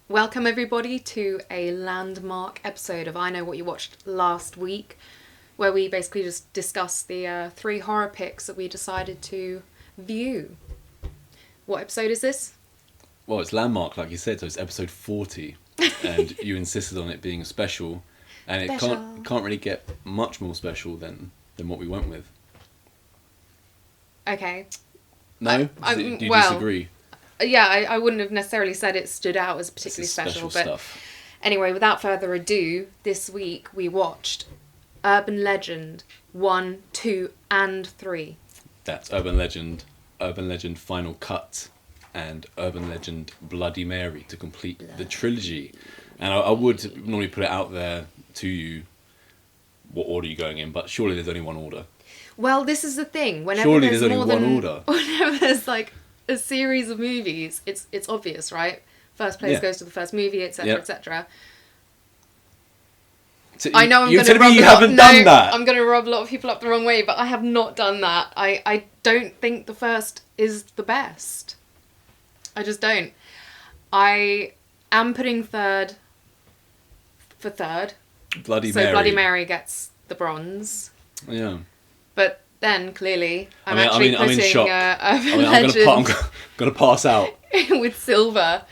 Welcome everybody to a landmark episode of I Know What You Watched Last Week, where we basically just discuss the 3 horror picks that we decided to view. What episode is this? Well, it's landmark, like you said, so it's episode 40, and you insisted on it being special, and it can't really get much more special than what we went with. Okay. No? Do you disagree? Yeah, I wouldn't have necessarily said it stood out as particularly special, but stuff. Anyway, without further ado, this week we watched Urban Legend 1, 2 and 3. That's Urban Legend Final Cut, and Urban Legend Bloody Mary to complete the trilogy. And I would normally put it out there to you what order you're going in, but surely there's only one order. Well, this is the thing. Surely there's only one order. Whenever there's like a series of movies, it's obvious, right? First place goes to the first movie, etc., etc. So I know I'm going to rub a lot of people up the wrong way, but I have not done that. I don't think the first is the best. I just don't. I am putting third for third. Bloody Mary. So Bloody Mary gets the bronze. Yeah. But then, clearly, I'm in putting shock. Urban Legend I'm going to pass out. with silver,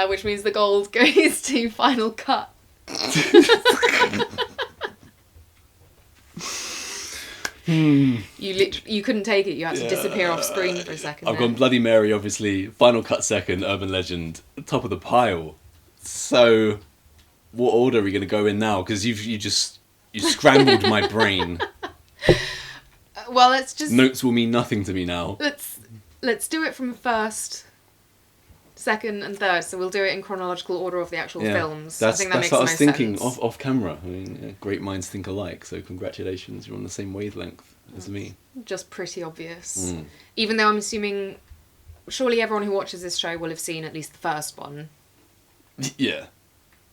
which means the gold goes to Final Cut. You couldn't take it. You had to disappear off screen for a second. I've gone Bloody Mary, obviously. Final Cut second. Urban Legend top of the pile. So, what order are we going to go in now? Because you scrambled my brain. Well, let's just... Notes will mean nothing to me now. Let's do it from first, second and third. So we'll do it in chronological order of the actual films. I think that makes the most sense. That's what I was thinking off camera. I mean, great minds think alike. So congratulations, you're on the same wavelength as me. Just pretty obvious. Even though I'm assuming... Surely everyone who watches this show will have seen at least the first one. Yeah.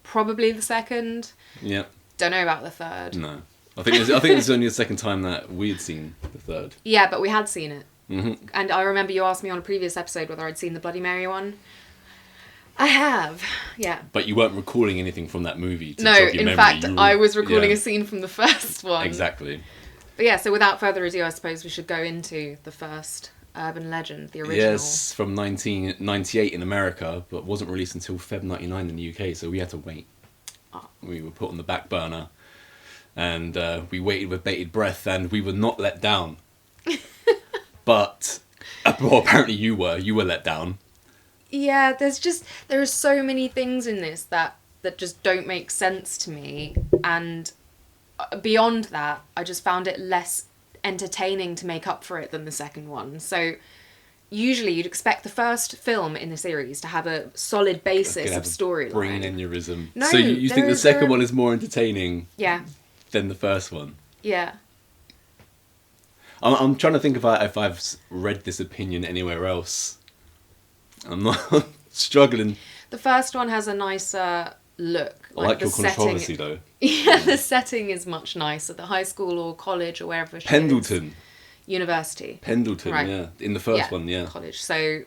Probably the second. Yeah. Don't know about the third. No. I think it's only the second time that we had seen the third. Yeah, but we had seen it. Mm-hmm. And I remember you asked me on a previous episode whether I'd seen the Bloody Mary one. I have, yeah. But you weren't recalling anything from that movie to No, jog your in memory. fact, I was recalling a scene from the first one. Exactly. But yeah, so without further ado, I suppose we should go into the first Urban Legend, the original. Yes, from 1998 in America, but wasn't released until Feb 99 in the UK, so we had to wait. Oh. We were put on the back burner. And we waited with bated breath, and we were not let down. But, well, apparently you were let down. Yeah, there are so many things in this that just don't make sense to me. And beyond that, I just found it less entertaining to make up for it than the second one. So, usually you'd expect the first film in the series to have a solid basis of storyline. Brain aneurysm. No, so you think the second one is more entertaining? Yeah. Than the first one. Yeah. I'm trying to think if I've read this opinion anywhere else. I'm not struggling. The first one has a nicer look. I like your controversy though. Yeah, the setting is much nicer. The high school or college or wherever she Pendleton. is. University. Pendleton, right. Yeah. In the first one, yeah. College. So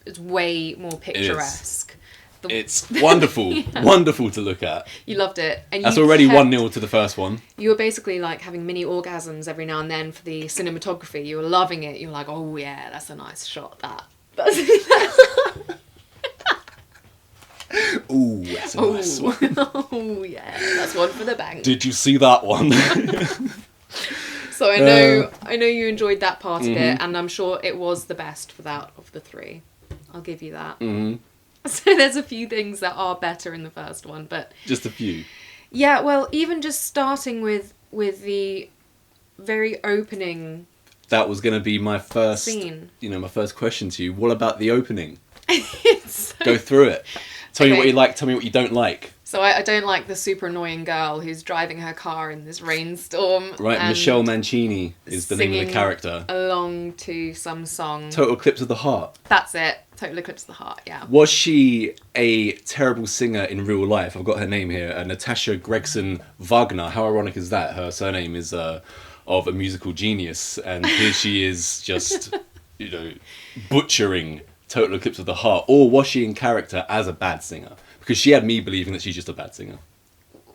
it's way more picturesque. It's wonderful. Wonderful to look at. You loved it. And that's already 1-0 to the first one. You were basically like having mini orgasms every now and then for the cinematography. You were loving it. You were like, oh yeah, that's a nice shot, that. Ooh, that's a nice one. Oh yeah, that's one for the bank. Did you see that one? So I know you enjoyed that part of it, and I'm sure it was the best of the 3. I'll give you that. Mm-hmm. So there's a few things that are better in the first one, but... Just a few. Yeah, well, even just starting with the very opening... That was going to be my first... Scene. My first question to you. What about the opening? It's Go through it. Tell me what you like, tell me what you don't like. So I don't like the super annoying girl who's driving her car in this rainstorm. Right, Michelle Mancini is the name of the character. Along to some song. Total Eclipse of the Heart. That's it. Total Eclipse of the Heart, yeah. Was she a terrible singer in real life? I've got her name here. Natasha Gregson Wagner. How ironic is that? Her surname is of a musical genius. And here she is just, butchering Total Eclipse of the Heart. Or was she in character as a bad singer? Because she had me believing that she's just a bad singer.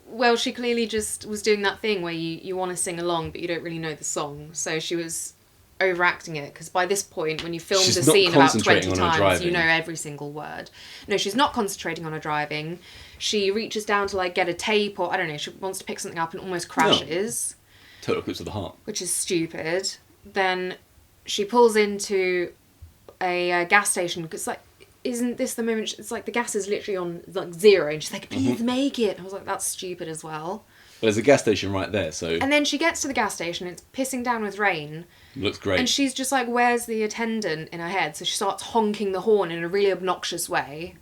Well, she clearly just was doing that thing where you want to sing along, but you don't really know the song. So she was overacting it, because by this point, when you filmed She's the not scene about 20 concentrating on her times, driving. you know every single word. No, she's not concentrating on her driving. She reaches down to, like, get a tape, or I don't know, she wants to pick something up and almost crashes. Total Eclipse of the Heart. Which is stupid. Then she pulls into a gas station, because, like, isn't this the moment? It's like the gas is literally on, like, 0, and she's like, please make it. I was like, that's stupid as well. But there's a gas station right there, so... And then she gets to the gas station, it's pissing down with rain. Looks great. And she's just like, where's the attendant, in her head? So she starts honking the horn in a really obnoxious way.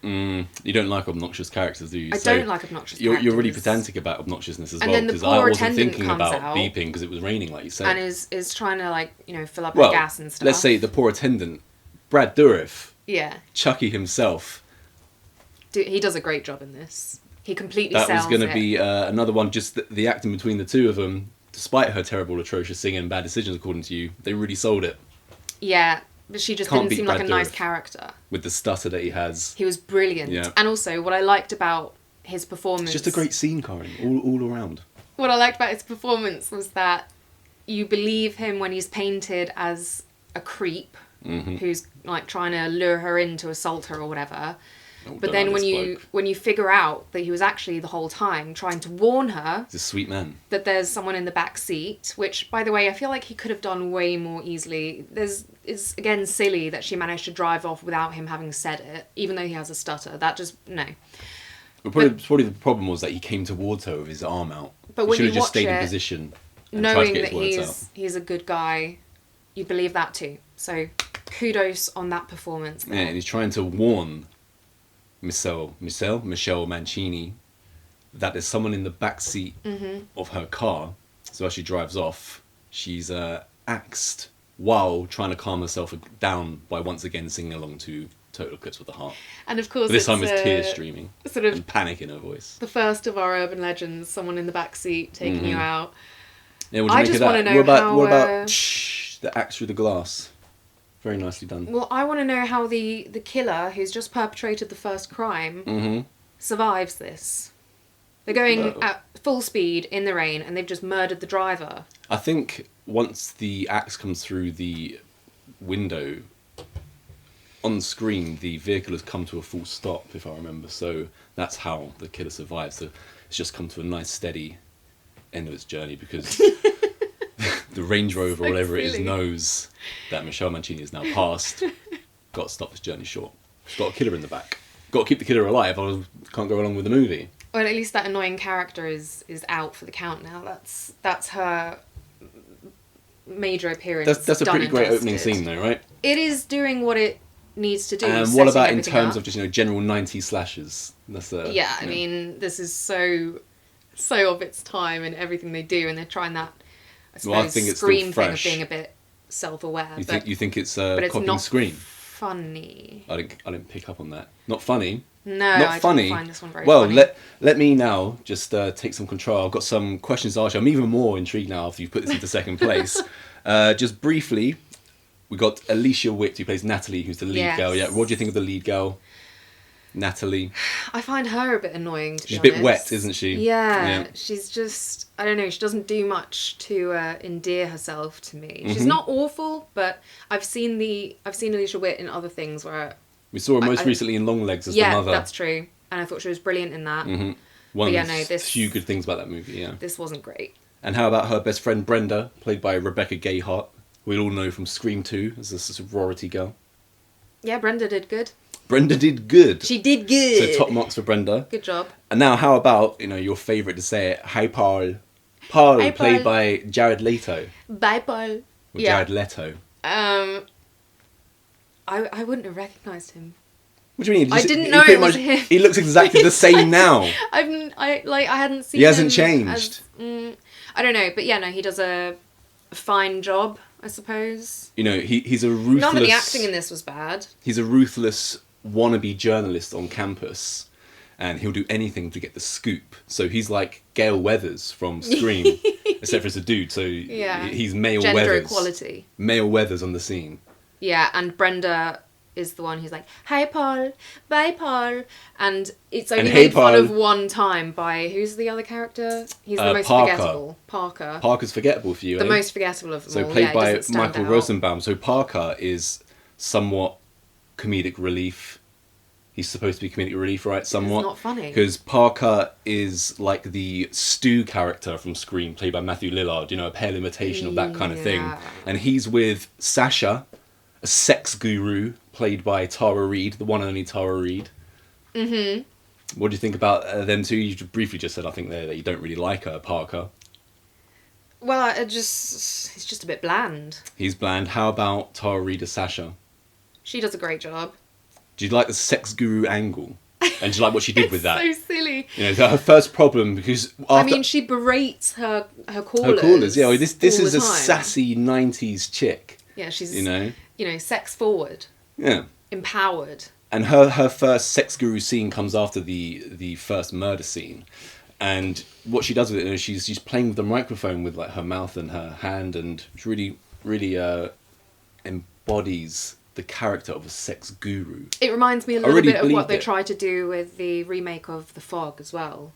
You don't like obnoxious characters, do you? I don't like obnoxious characters. You're really pedantic about obnoxiousness as and well, then the because poor I wasn't attendant thinking comes about out beeping because it was raining, like you said. And is trying to, like, you know, fill up her gas and stuff. Let's say the poor attendant, Brad Dourif, Yeah. Chucky himself. He does a great job in this. He completely sells it. That was going to be another one, just the acting between the two of them, despite her terrible, atrocious singing and bad decisions, according to you, they really sold it. Yeah, but she just Can't didn't beat seem like Brad a nice Dourif. character. With the stutter that he has. He was brilliant. Yeah. And also, what I liked about his performance... It's just a great scene, Karin, all around. What I liked about his performance was that you believe him when he's painted as a creep who's, like, trying to lure her in to assault her or whatever. Oh, But then when you figure out that he was actually the whole time trying to warn her... He's a sweet man. ...that there's someone in the back seat, which, by the way, I feel like he could have done way more easily. It's, again, silly that she managed to drive off without him having said it, even though he has a stutter. That just... No. But probably the problem was that he came towards her with his arm out. But He when should you have just watch stayed in it, position and tried to knowing get that his words out. he's a good guy, you believe that too. So, kudos on that performance there. Yeah, and he's trying to warn Michelle Mancini that there's someone in the back seat of her car. So as she drives off, she's axed while trying to calm herself down by once again singing along to Total Eclipse of the Heart. And of course, But this time it's tears streaming sort of and panic in her voice. the first of our urban legends, someone in the back seat taking you out. Yeah, what do you I make just of that? want to know What about the axe through the glass? Very nicely done. Well, I want to know how the killer, who's just perpetrated the first crime, survives this. They're going at full speed in the rain, and they've just murdered the driver. I think once the axe comes through the window, on screen, the vehicle has come to a full stop, if I remember. So that's how the killer survives. So it's just come to a nice, steady end of its journey, because the Range Rover, or whatever it is, knows that Michelle Mancini is now passed. Got to stop this journey short. She's got a killer in the back. Got to keep the killer alive, or can't go along with the movie. Well, at least that annoying character is out for the count now. That's her major appearance. That's a pretty great opening scene, though, right? It is doing what it needs to do. And what about in terms of just general 90s slashes? That's yeah, I mean, this is so of its time and everything they do, and they're trying that. I suppose I think it's Scream still thing of fresh. being a bit self-aware. You think it's but it's copying not Scream? Funny. I didn't pick up on that. Not funny. No, Not I funny. didn't find this one very well, funny. let me now just take some control. I've got some questions to ask you. I'm even more intrigued now after you've put this into second place. Just briefly, we got Alicia Witt, who plays Natalie, who's the lead girl. Yeah, what do you think of the lead girl, Natalie? I find her a bit annoying, to be She's a honest. bit wet, isn't she? Yeah, she's just, I don't know, she doesn't do much to endear herself to me. She's not awful, but I've seen Alicia Witt in other things where... We saw her most recently in Longlegs as the mother. Yeah, that's true. And I thought she was brilliant in that. One of the few good things about that movie, yeah. This wasn't great. And how about her best friend Brenda, played by Rebecca Gayheart, who we all know from Scream 2 as a sorority girl? Yeah, Brenda did good. Brenda did good. She did good. So top marks for Brenda. Good job. And now how about, your favourite to say it, Hi Paul. Paul, Hi, played Paul. by Jared Leto. Bye, Paul. Or Jared Leto. I wouldn't have recognised him. What do you mean? I didn't know it was him. He looks exactly the same now. I hadn't seen him. He hasn't changed. I don't know, but yeah, no, he does a fine job, I suppose. He's a ruthless... None of the acting in this was bad. He's a ruthless wannabe journalist on campus, and he'll do anything to get the scoop. So he's like Gale Weathers from Scream, except for it's a dude, so he's male Gender Weathers. equality. Male Weathers on the scene. Yeah, and Brenda is the one who's like, "Hi, Paul. Bye, Paul." And it's only And hey, made fun Paul. of one time by... Who's the other character? He's the most Parker. forgettable. Parker. Parker's forgettable for you, The eh? most forgettable of them So all. played Yeah, he by doesn't stand Michael out. Rosenbaum. So Parker is somewhat comedic relief. He's supposed to be comedic relief, right? Somewhat. It's not funny. Because Parker is like the Stu character from Scream, played by Matthew Lillard. You know, a pale imitation of that kind of thing. Yeah. And he's with Sasha, a sex guru, played by Tara Reid, the one and only Tara Reid. Mm-hmm. What do you think about them two? You briefly just said, I think, there that you don't really like her, Parker. Well, he's just a bit bland. He's bland. How about Tara Reid as Sasha? She does a great job. Do you like the sex guru angle? And do you like what she did with that? So silly. You know, her first problem, because after I mean, she berates her callers. her callers, yeah, well, this all is the a time. sassy 90s chick. Yeah, she's You know? sex forward, Yeah. empowered. And her first sex guru scene comes after the first murder scene. And what she does with it, you know, she's playing with the microphone with like her mouth and her hand, and she really embodies the character of a sex guru. It reminds me a little really bit of what believed they it. tried to do with the remake of The Fog as well.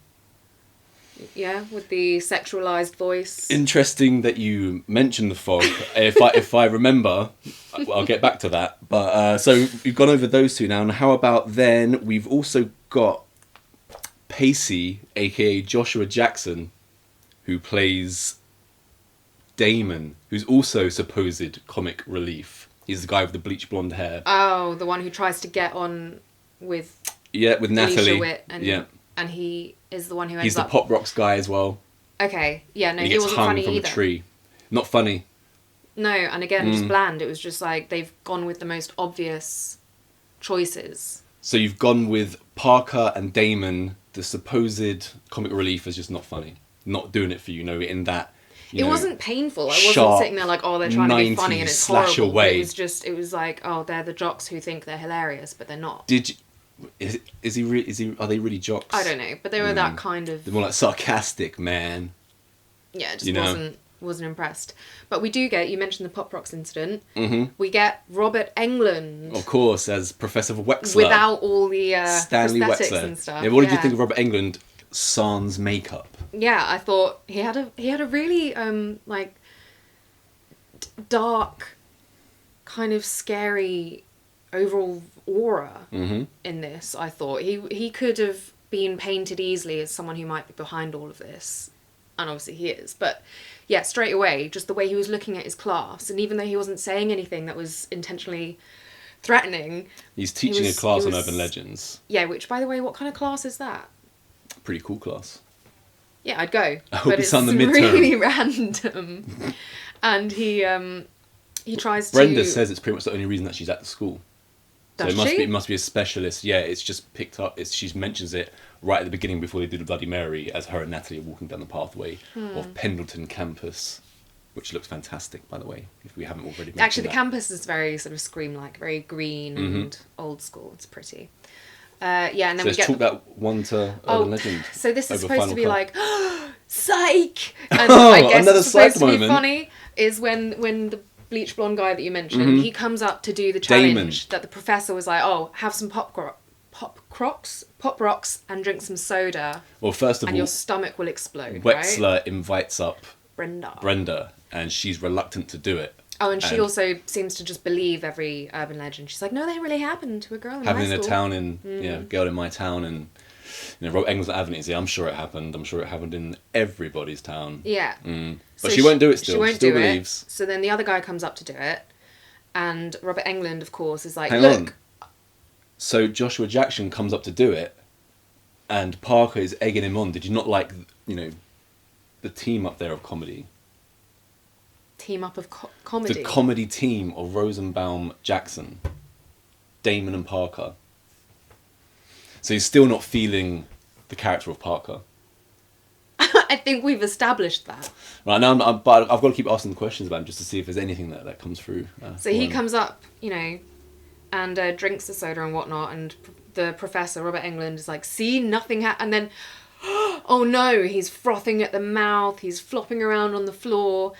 Yeah, with the sexualized voice. Interesting that you mentioned The Fog. if I remember, I'll get back to that. But so we've gone over those two now, and how about then we've also got Pacey, aka Joshua Jackson, who plays Damon, who's also supposed comic relief. He's the guy with the bleach blonde hair. Oh, the one who tries to get on with With Natalie. Alicia Witt, and he is the one who ends He's up... the Pop Rocks guy as well. Okay, yeah, no, And he he gets wasn't hung funny from either. a tree. Not funny. No, and again, just bland. It was just like they've gone with the most obvious choices. So you've gone with Parker and Damon, the supposed comic relief, is just not funny. Not doing it for you, know, in that... It wasn't painful. I wasn't sharp sitting there like, oh, they're trying to be funny and 90s it's slasher horrible. way. It was like, oh, they're the jocks who think they're hilarious, but they're not. Are they really jocks? I don't know, but they were that kind of... They're more like sarcastic, man. Yeah, just wasn't impressed. But we do get, you mentioned the Pop Rocks incident, we get Robert Englund. Of course, as Professor Wexler. Without all the Stanley prosthetics Wexler. and stuff. Yeah, what did you think of Robert Englund sans makeup? Yeah, I thought he had a really dark, kind of scary overall aura in this. I thought he could have been painted easily as someone who might be behind all of this, and obviously he is. But yeah, straight away, just the way he was looking at his class, and even though he wasn't saying anything that was intentionally threatening, He's teaching a class he on was- urban legends. Yeah, which by the way, what kind of class is that? Pretty cool class. Yeah, I'd go. I hope But it's it's on the midterm. really random. And he tries to... Brenda says it's pretty much the only reason that she's at the school. So Does it she? must be a specialist. Yeah, it's just picked up. She mentions it right at the beginning before they do the Bloody Mary, as her and Natalie are walking down the pathway of Pendleton campus, which looks fantastic, by the way, if we haven't already mentioned Actually, the that. campus is very sort of Scream-like, very green and old school. It's pretty. Yeah, and then So we let's get... talk that one to Urban Legend. So this is over supposed to Final be Cut. like, psych! And Oh, I guess another it's supposed psych to be moment. funny is when the bleach blonde guy that you mentioned, he comes up to do the challenge that the professor was like, oh, have some pop rocks and drink some soda Well, first of and all, your stomach will explode, right? Wexler invites up Brenda. and she's reluctant to do it. Oh, and she also seems to just believe every urban legend. She's like, no, that really happened to a girl in Having high in a school. town in, girl in my town, and Rob Engels Avenue. Yeah, I'm sure it happened. I'm sure it happened in everybody's town. Yeah. But she won't do it still. She won't She still do believes. it. So then the other guy comes up to do it. And Robert Englund, of course, is like, Hang look. on. So Joshua Jackson comes up to do it, and Parker is egging him on. Did you not like, the team up there of comedy? Team up of comedy. The comedy team of Rosenbaum, Jackson, Damon and Parker. So he's still not feeling the character of Parker. I think we've established that. Right now, but I've got to keep asking the questions about him just to see if there's anything that comes through. So he comes up, and drinks the soda and whatnot, and the professor, Robert Englund, is like, see, nothing and then, oh no, he's frothing at the mouth, he's flopping around on the floor.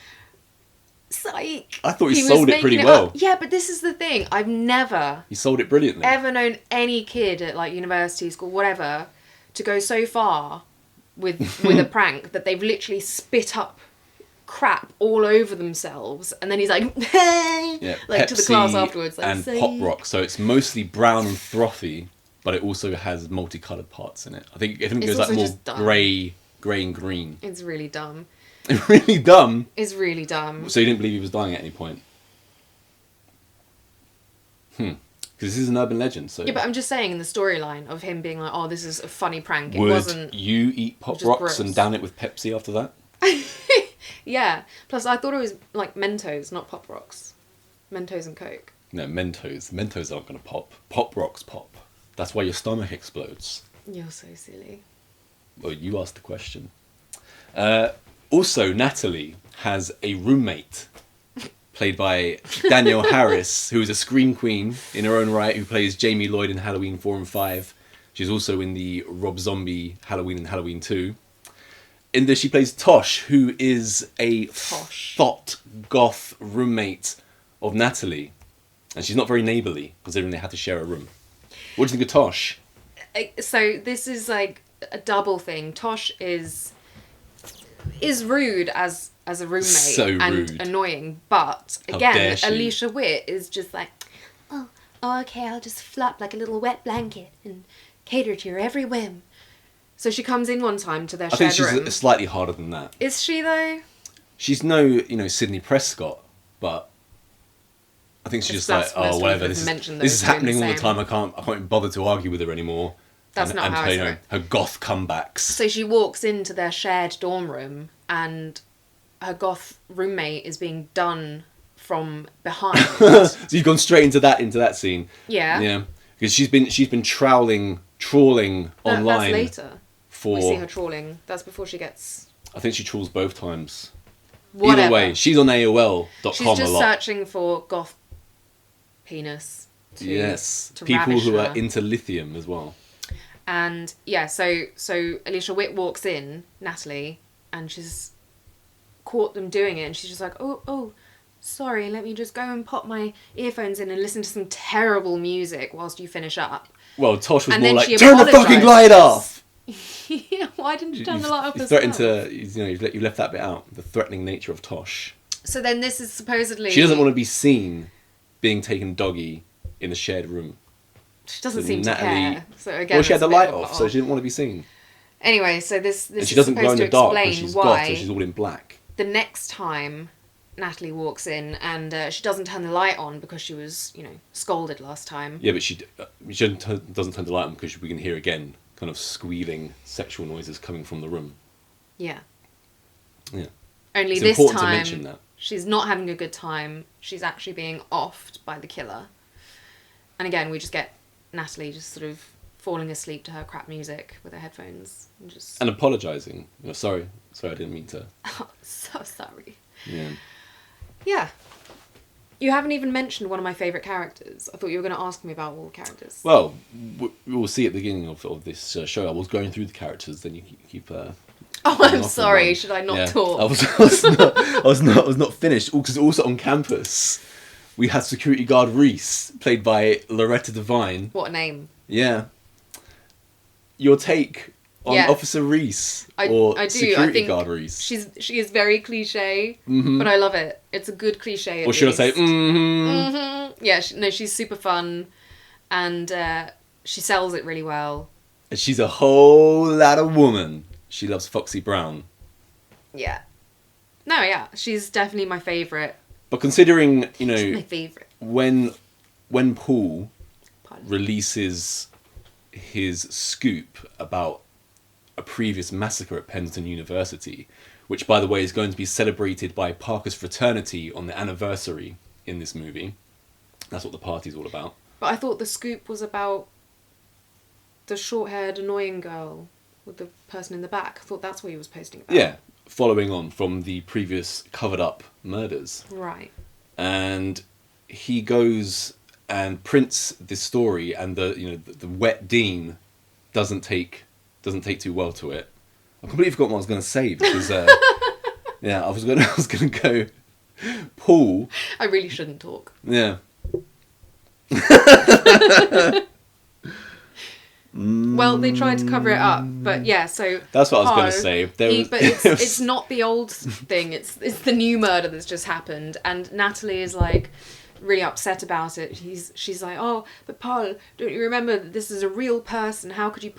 psych. I thought he was sold it making pretty up. well. Yeah, but this is the thing. I've never He sold it brilliantly. ever known any kid at like university, school, whatever, to go so far with a prank that they've literally spit up crap all over themselves, and then he's like, hey, Yeah, like to the Pepsi class afterwards, like, and say... Pop Rock. So it's mostly brown and frothy, but it also has multicolored parts in it. I think it It's goes like also more just dumb. grey and green. It's really dumb. Really dumb. It's really dumb. So you didn't believe he was dying at any point? Because this is an urban legend. So Yeah, but I'm just saying, in the storyline of him being like, oh, this is a funny prank, it would wasn't... you eat Pop just Rocks gross. and down it with Pepsi after that? Yeah. Plus, I thought it was like Mentos, not Pop Rocks. Mentos and Coke. No, Mentos. Mentos aren't going to pop. Pop Rocks pop. That's why your stomach explodes. You're so silly. Well, you asked the question. Also, Natalie has a roommate played by Danielle Harris, who is a scream queen in her own right, who plays Jamie Lloyd in Halloween 4 and 5. She's also in the Rob Zombie Halloween and Halloween 2. In this, she plays Tosh, who is a thought goth roommate of Natalie. And she's not very neighbourly, considering they had to share a room. What do you think of Tosh? So this is like a double thing. Tosh is rude as a roommate, So and rude. annoying, but How dare again, she. Alicia Witt is just like, oh, okay, I'll just flop like a little wet blanket and cater to your every whim. So she comes in one time to their I think shared she's room. slightly harder than that. Is she though? She's no, Sydney Prescott, but I think she's It's just like, blasphemous oh, to whatever. even This mention is those two in happening the all the same. time. I can't bother to argue with her anymore. That's not how I said it. her goth comebacks. So she walks into their shared dorm room, and her goth roommate is being done from behind. So you've gone straight into that scene. Yeah. Yeah, because she's been trawling online. That's later. For We see her trawling. That's before she gets... I think she trawls both times. Whatever. Either way, she's on AOL.com She's a just lot. searching for goth penis to people ravish who her. are into lithium as well. And yeah, so Alicia Witt walks in, Natalie, and she's caught them doing it, and she's just like, oh, sorry, let me just go and pop my earphones in and listen to some terrible music whilst you finish up. Well, Tosh was And more then like, she turn the fucking light off! Yeah, why didn't you turn the light off You as threatened well? you left that bit out. The threatening nature of Tosh. So then this is supposedly... She doesn't want to be seen being taken doggy in a shared room. She doesn't So seem to Natalie- care. So again, Well, she had it's the a bit light of a off, plot so hole. she didn't want to be seen. Anyway, so this And is she doesn't glow supposed in to the dark because explain she's why goth, so she's all in black. the next time Natalie walks in and she doesn't turn the light on because she was, scolded last time. Yeah, but she doesn't turn the light on because we can hear again kind of squealing sexual noises coming from the room. Yeah. Yeah. Only It's this important to time, mention that. she's not having a good time. She's actually being offed by the killer. And again, we just get Natalie just sort of falling asleep to her crap music with her headphones. And apologising. Sorry, I didn't mean to. Oh, so sorry. Yeah. Yeah. You haven't even mentioned one of my favourite characters. I thought you were going to ask me about all the characters. Well, we'll see at the beginning of this show. I was going through the characters, then you keep. Oh, going I'm off on sorry. one. Should I not Yeah. talk? I was not finished. Because also on campus, we had security guard Reese, played by Loretta Devine. What a name. Yeah. Your take on Yeah. Officer Reese I or do. security I think guard Reese? she is very cliche, but I love it. It's a good cliche. At Or should I say, least. Yeah, she's super fun, and she sells it really well. And she's a whole lot of woman. She loves Foxy Brown. Yeah. No, yeah, she's definitely my favourite. But considering, She's my favourite. when Paul Pardon. releases his scoop about a previous massacre at Penzance University, which, by the way, is going to be celebrated by Parker's fraternity on the anniversary in this movie. That's what the party's all about. But I thought the scoop was about the short-haired, annoying girl with the person in the back. I thought that's what he was posting about. Yeah, following on from the previous covered-up murders. Right. And he goes and prints this story, and the wet dean doesn't take too well to it. I completely forgot what I was going to say because I was going to go. Paul. I really shouldn't talk. Yeah. Well, they tried to cover it up, but yeah. So that's what I was Poe, going to say. but it's not the old thing. It's the new murder that's just happened, and Natalie is like really upset about it. She's like, oh, but Paul, don't you remember that this is a real person? How could you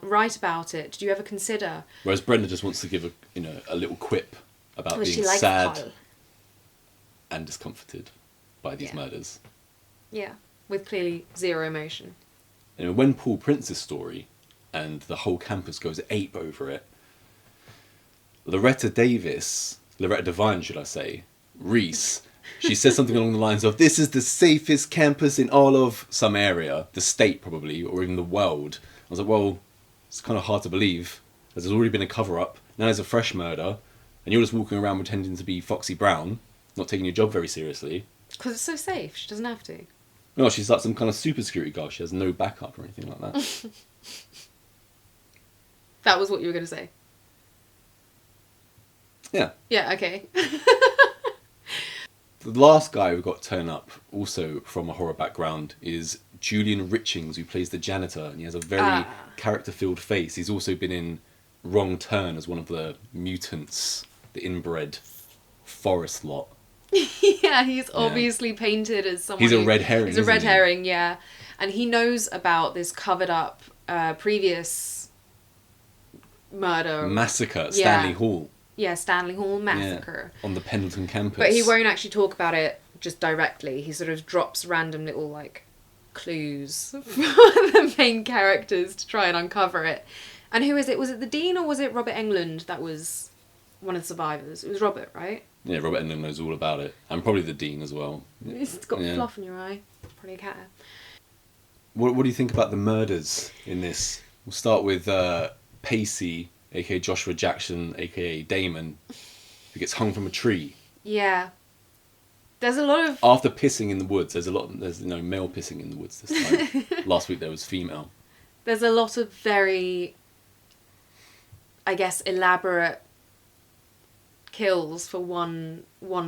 write about it? Did you ever consider? Whereas Brenda just wants to give a little quip about being she likes sad Paul. and discomforted by these murders. Yeah, with clearly zero emotion. And when Paul prints this story, and the whole campus goes ape over it, Loretta Devine, should I say, Reese, she says something along the lines of, this is the safest campus in all of some area, the state probably, or even the world. I was like, well, it's kind of hard to believe, as there's already been a cover-up, now there's a fresh murder, and you're just walking around pretending to be Foxy Brown, not taking your job very seriously. Because it's so safe, she doesn't have to. No, she's like some kind of super security guard. She has no backup or anything like that. That was what you were going to say? Yeah. Yeah, okay. The last guy who got turned up, also from a horror background, is Julian Richings, who plays the janitor, and he has a very character-filled face. He's also been in Wrong Turn as one of the mutants, the inbred forest lot. Yeah, he's obviously painted as someone. He's a red herring. He's a red herring, yeah, and he knows about this covered up previous massacre at Stanley Hall. Yeah, Stanley Hall massacre on the Pendleton campus. But he won't actually talk about it just directly. He sort of drops random little like clues for the main characters to try and uncover it. And who is it? Was it the Dean or was it Robert Englund that was one of the survivors? It was Robert, right? Yeah, Robert Englund knows all about it. And probably the Dean as well. It's got fluff in your eye. Probably a cat. What do you think about the murders in this? We'll start with Pacey, a.k.a. Joshua Jackson, a.k.a. Damon, who gets hung from a tree. Yeah. There's a lot of... After pissing in the woods. There's male pissing in the woods this time. Last week there was female. There's a lot of very, I guess, elaborate kills for one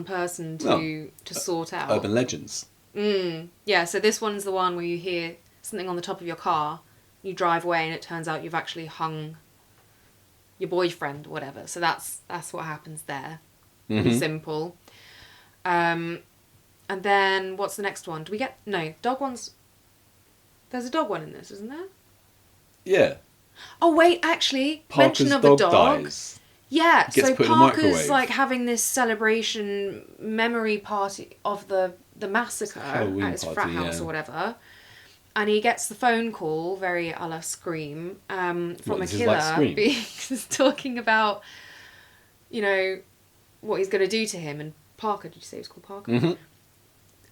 person to sort out. Urban legends. Yeah, so this one's the one where you hear something on the top of your car, you drive away and it turns out you've actually hung your boyfriend or whatever. So that's what happens there. Pretty simple. And then what's the next one? Do we get... No, dog one's... There's a dog one in this, isn't there? Yeah. Oh, wait, actually, Parker's mention of a dog. Dies. Yeah, so Parker's like having having this celebration memory party of the massacre Halloween at his party, frat house or whatever. And he gets the phone call, very a la Scream, from a killer he's talking about, what he's going to do to him. And Parker, did you say it was called Parker? Mm-hmm.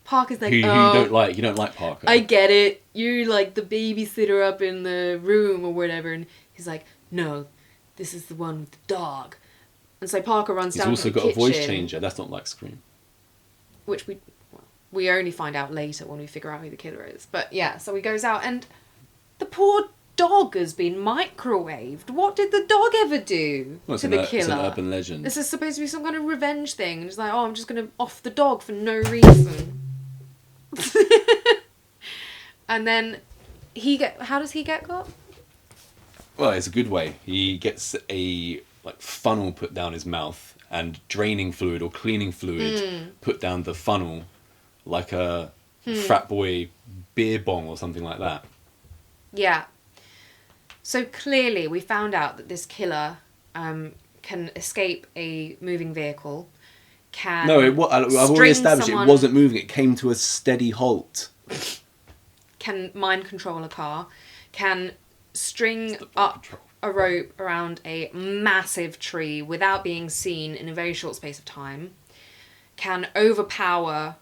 Parker's like, who you don't like. You don't like Parker. I get it. You're like the babysitter up in the room or whatever. And he's like, no, this is the one with the dog. And so Parker runs down to the kitchen. He's also got a voice changer. That's not like Scream. Which we only find out later when we figure out who the killer is. But yeah, so he goes out and the poor dog has been microwaved. What did the dog ever do to the killer? It's an urban legend. This is supposed to be some kind of revenge thing. And it's like, I'm just going to off the dog for no reason. And then how does he get got? Well, it's a good way. He gets a funnel put down his mouth and draining fluid or cleaning fluid put down the funnel like a frat boy beer bong or something like that. Yeah. So clearly we found out that this killer can escape a moving vehicle. I've already established it wasn't moving. It came to a steady halt. Can mind control a car. Can string up a rope around a massive tree without being seen in a very short space of time. Can overpower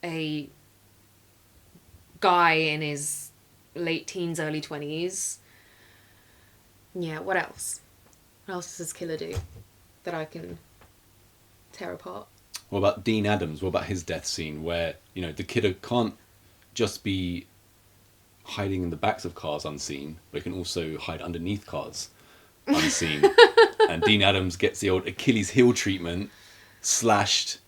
a guy in his late teens, early 20s. Yeah, what else? What else does this killer do that I can tear apart? What about Dean Adams? What about his death scene where, the killer can't just be hiding in the backs of cars unseen, but he can also hide underneath cars unseen. And Dean Adams gets the old Achilles heel treatment, slashed.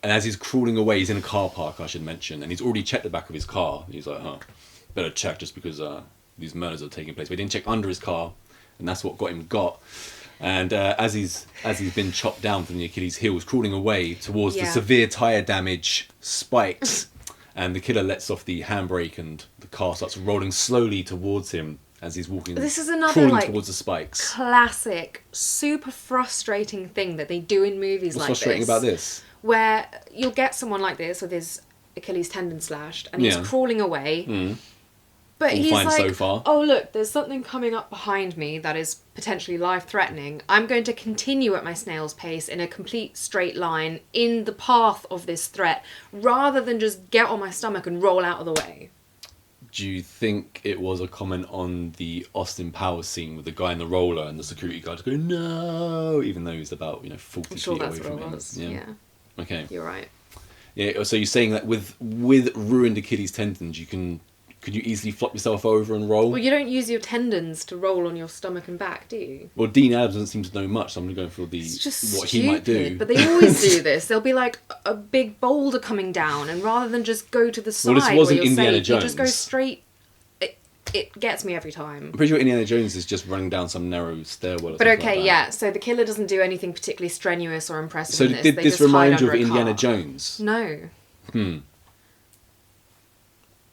And as he's crawling away, he's in a car park, I should mention, and he's already checked the back of his car. He's like, better check just because these murders are taking place. But he didn't check under his car, and that's what got him got. And as he's been chopped down from the Achilles heel, he's crawling away towards the severe tyre damage spikes. And the killer lets off the handbrake, and the car starts rolling slowly towards him as he's walking. This is another crawling towards the spikes. Classic, super frustrating thing that they do in movies. What's like frustrating this, about this? Where you'll get someone like this with his Achilles tendon slashed, and he's crawling away. But All he's fine like, so far. oh look, there's something coming up behind me that is potentially life-threatening. I'm going to continue at my snail's pace in a complete straight line in the path of this threat, rather than just get on my stomach and roll out of the way. Do you think it was a comment on the Austin Powers scene with the guy in the roller and the security guard going, no, even though he's about 40 feet away from him? Yeah. Okay. You're right. Yeah. So you're saying that with ruined Achilles tendons, could you easily flop yourself over and roll? Well, you don't use your tendons to roll on your stomach and back, do you? Well, Dean Adams doesn't seem to know much, so I'm going to go for what he might do. But they always do this. There'll be like a big boulder coming down, and rather than just go to the side, this wasn't where you're Indiana safe, Jones. you just go straight. It gets me every time. I'm pretty sure Indiana Jones is just running down some narrow stairwell. But okay, like yeah. So the killer doesn't do anything particularly strenuous or impressive. So in this. did They this just remind hide you of under a Indiana car. Jones? No.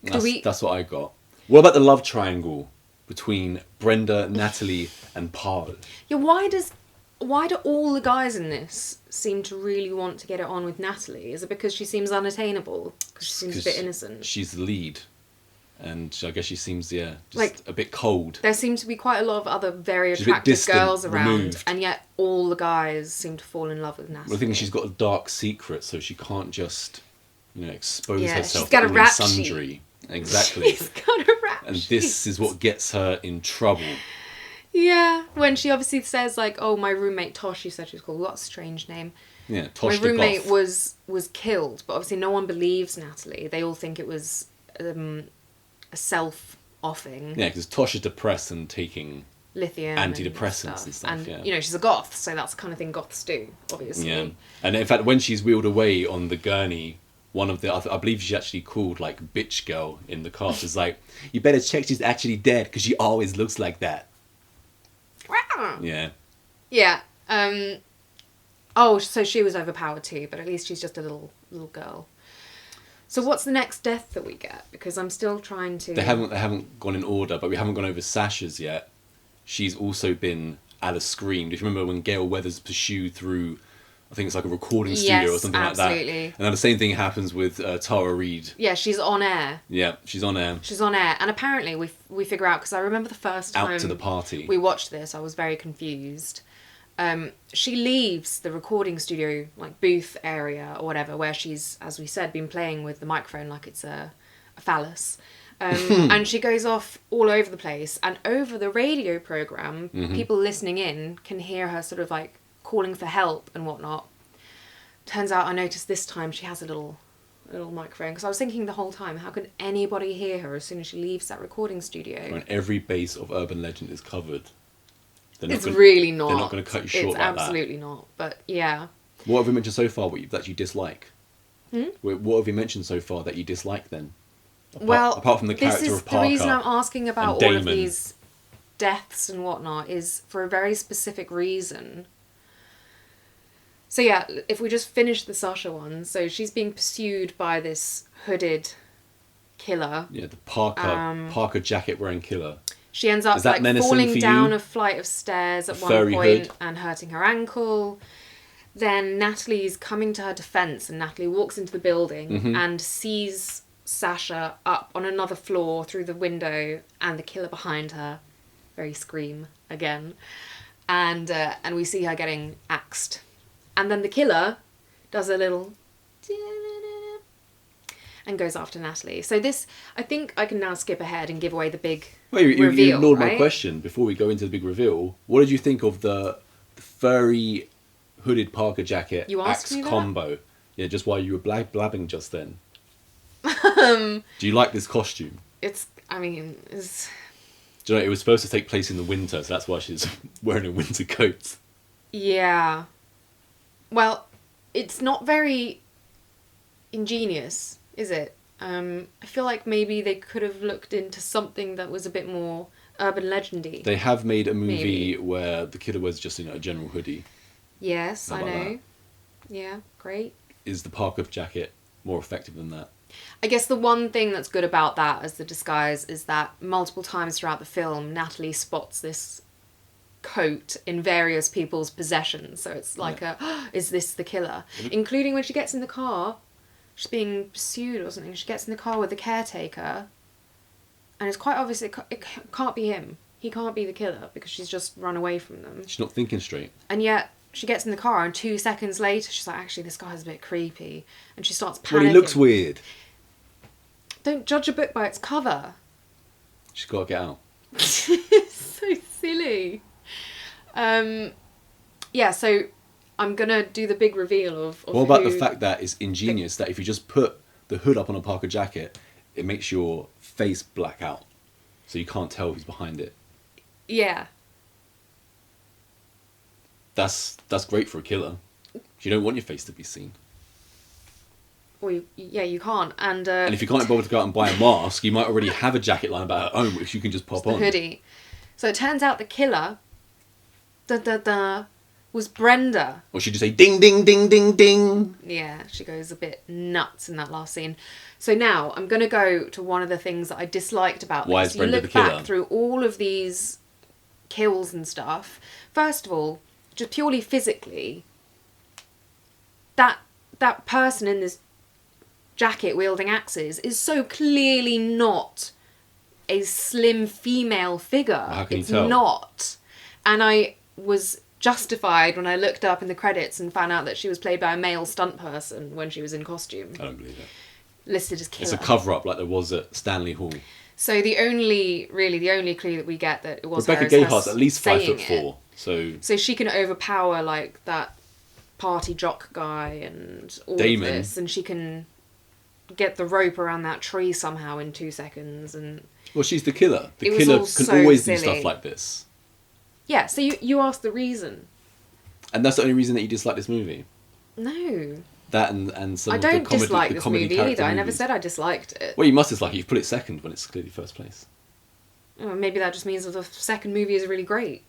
That's what I got. What about the love triangle between Brenda, Natalie, and Paul? Yeah, why do all the guys in this seem to really want to get it on with Natalie? Is it because she seems unattainable? Because she seems a bit innocent? She's the lead. And I guess she seems, just like, a bit cold. There seem to be quite a lot of other very attractive girls around, removed. And yet all the guys seem to fall in love with Natalie. Well, I think she's got a dark secret, so she can't just, expose herself she's got to a rap sundry. Sheet. Exactly. She's got a rap And this is what gets her in trouble. Yeah, when she obviously says, like, oh, my roommate Tosh, you said she was called, what a strange name. Yeah, Tosh my roommate was killed, but obviously no one believes Natalie. They all think it was a self-offing. Yeah, because Tosh is depressed and taking lithium antidepressants and stuff. And she's a goth, so that's the kind of thing goths do, obviously. Yeah, and in fact, when she's wheeled away on the gurney, one of the, I believe she's actually called, like, bitch girl in the cast, is like, you better check she's actually dead, because she always looks like that. Yeah. Yeah. Oh, so she was overpowered too, but at least she's just a little girl. So what's the next death that we get? Because I'm still trying to... They haven't gone in order, but we haven't gone over Sasha's yet. She's also been Alice screamed. If you remember when Gail Weathers pursued through, I think it's like a recording studio or something absolutely. Like that. And then the same thing happens with Tara Reid. Yeah, she's on air. Yeah, she's on air. She's on air. And apparently we figure out, because I remember the first time... Out to the party. We watched this, I was very confused. She leaves the recording studio, like, booth area or whatever, where she's, as we said, been playing with the microphone like it's a phallus. And she goes off all over the place. And over the radio program, people listening in can hear her sort of, like, calling for help and whatnot. Turns out I noticed this time she has a little microphone, because I was thinking the whole time, how could anybody hear her as soon as she leaves that recording studio? When every base of urban legend is covered. Really not. They're not going to cut you short like that. It's absolutely not, but yeah. What have we mentioned so far that you dislike? What have you mentioned so far that you dislike then? Apart from the character of Parker. The reason I'm asking about all of these deaths and whatnot is for a very specific reason. So yeah, if we just finish the Sasha one, so she's being pursued by this hooded killer. Yeah, the Parker jacket wearing killer. She ends up like falling down a flight of stairs at one point and hurting her ankle. Then Natalie's coming to her defense, and Natalie walks into the building and sees Sasha up on another floor through the window, and the killer behind her. Very Scream again. And we see her getting axed. And then the killer does a little... and goes after Natalie. So this, I think I can now skip ahead and give away the big reveal, you ignored right? my question before we go into the big reveal. What did you think of the furry hooded Parker jacket axe combo? Yeah, just while you were blabbing just then. Do you like this costume? Do you know, it was supposed to take place in the winter, so that's why she's wearing a winter coat. Yeah. Well, it's not very ingenious, is it? I feel like maybe they could have looked into something that was a bit more urban legendy. They have made a movie Maybe. where the killer wears just, a general hoodie. Yes, How I about know. that? Yeah, great. Is the parka jacket more effective than that? I guess the one thing that's good about that as the disguise is that multiple times throughout the film, Natalie spots this coat in various people's possessions. So it's like is this the killer? Including when she gets in the car, she's being pursued or something. She gets in the car with the caretaker, and it's quite obvious it can't be him. He can't be the killer because she's just run away from them. She's not thinking straight. And yet she gets in the car, and 2 seconds later she's like, actually, this guy's a bit creepy, and she starts panicking. Well, he looks weird. Don't judge a book by its cover. She's got to get out. It's so silly. Yeah, so I'm gonna do the big reveal of What about the fact that it's ingenious that if you just put the hood up on a parka jacket, it makes your face black out, so you can't tell who's behind it. Yeah. That's great for a killer. You don't want your face to be seen. Well, you can't. And if you can't bother to go out and buy a mask, you might already have a jacket line about at home which you can just pop the on. hoodie. So it turns out the killer, was Brenda. Or she'd just say ding, ding, ding, ding, ding. Yeah, she goes a bit nuts in that last scene. So now I'm going to go to one of the things that I disliked about this. Why is Brenda you the look killer? back through all of these kills and stuff. First of all, just purely physically, that person in this jacket wielding axes is so clearly not a slim female figure. Well, how can it's you tell? not. And I was justified when I looked up in the credits and found out that she was played by a male stunt person when she was in costume. I don't believe it. Listed as killer. It's a cover-up like there was at Stanley Hall. So the only clue that we get that it was Rebecca her is her Gayheart's at least saying 5'4", so she can overpower like that party jock guy and all Damon. of this, and she can get the rope around that tree somehow in 2 seconds. And Well, she's the killer. The It was killer all can so always do silly. stuff like this. yeah, so you asked the reason. And that's the only reason that you dislike this movie. No, That and some I of don't the comedy, dislike the this comedy movie character either. I never movies. said I disliked it. Well, you must dislike it. You've put it second when it's clearly first place. Oh, maybe that just means that the second movie is really great.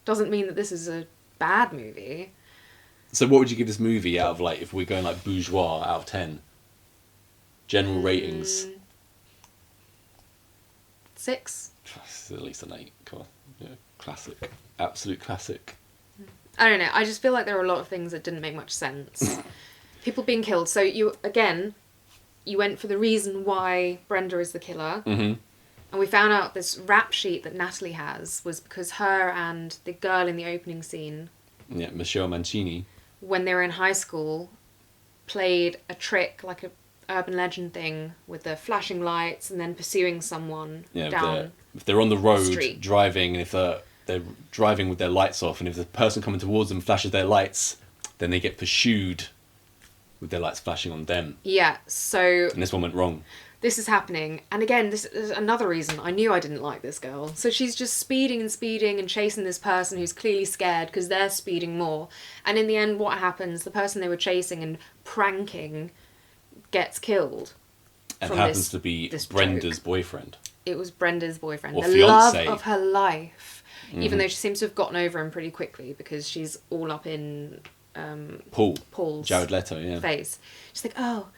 Doesn't mean that this is a bad movie. So what would you give this movie out of, like, if we're going like bourgeois, out of 10? General ratings. 6. It's at least an 8. Come on. Yeah, classic. Absolute classic. I don't know. I just feel like there were a lot of things that didn't make much sense. People being killed. So you went for the reason why Brenda is the killer. Mm-hmm. And we found out this rap sheet that Natalie has was because her and the girl in the opening scene, Yeah, Michelle Mancini. when they were in high school, played a trick, like a urban legend thing, with the flashing lights and then pursuing someone Yeah, down. if they're on the road street. driving, and if they're driving with their lights off, and if the person coming towards them flashes their lights, then they get pursued with their lights flashing on them. Yeah, so And this one went wrong. this is happening. And again, this is another reason I knew I didn't like this girl. So she's just speeding and chasing this person who's clearly scared because they're speeding more. And in the end, what happens? The person they were chasing and pranking gets killed. And from happens this- to be this Brenda's joke. boyfriend. It was Brenda's boyfriend. Or The love fiancé. of her life. Even though she seems to have gotten over him pretty quickly because she's all up in Paul's Jared Leto, yeah. face. She's like, oh,